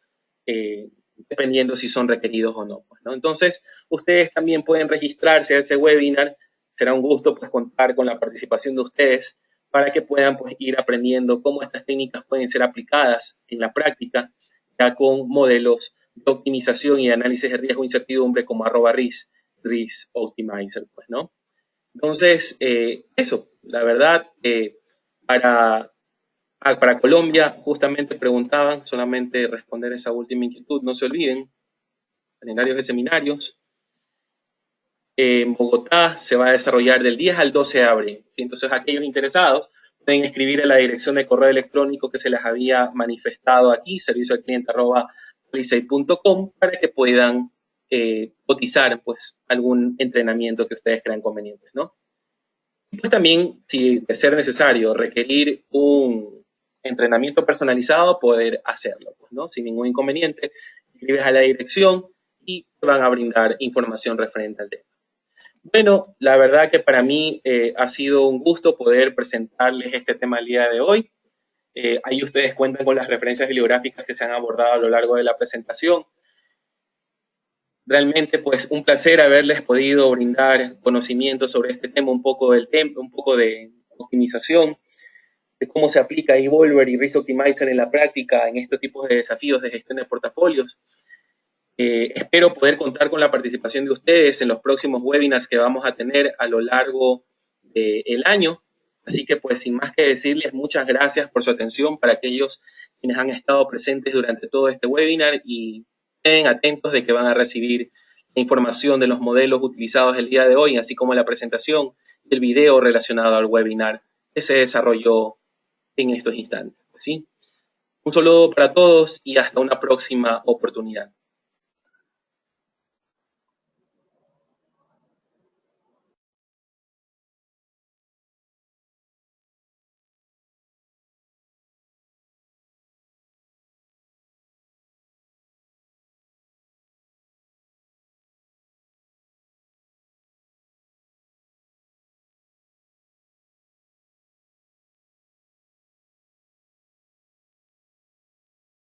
dependiendo si son requeridos o no, pues, ¿no? Entonces, ustedes también pueden registrarse a ese webinar. Será un gusto pues contar con la participación de ustedes para que puedan pues ir aprendiendo cómo estas técnicas pueden ser aplicadas en la práctica, ya con modelos de optimización y de análisis de riesgo e incertidumbre como @risk, Risk Optimizer, pues, ¿no? Entonces, eso, la verdad, para Colombia, justamente preguntaban, solamente responder esa última inquietud, no se olviden, calendarios de seminarios. En Bogotá se va a desarrollar del 10 al 12 de abril. Entonces, aquellos interesados pueden escribir a la dirección de correo electrónico que se les había manifestado aquí, servicioalcliente@palisade.com, para que puedan cotizar pues, algún entrenamiento que ustedes crean conveniente, ¿no? Y pues también, si de ser necesario, requerir un entrenamiento personalizado, poder hacerlo, pues, ¿no? Sin ningún inconveniente. Escribes a la dirección y te van a brindar información referente al tema. Bueno, la verdad que para mí ha sido un gusto poder presentarles este tema el día de hoy. Ahí ustedes cuentan con las referencias bibliográficas que se han abordado a lo largo de la presentación. Realmente, pues, un placer haberles podido brindar conocimiento sobre este tema, un poco de optimización, de cómo se aplica Evolver y Risk Optimizer en la práctica en estos tipos de desafíos de gestión de portafolios. Espero poder contar con la participación de ustedes en los próximos webinars que vamos a tener a lo largo del año. Así que, pues, sin más que decirles, muchas gracias por su atención para aquellos quienes han estado presentes durante todo este webinar, y estén atentos de que van a recibir la información de los modelos utilizados el día de hoy, así como la presentación y el video relacionado al webinar que se desarrolló en estos instantes, ¿sí? Un saludo para todos y hasta una próxima oportunidad.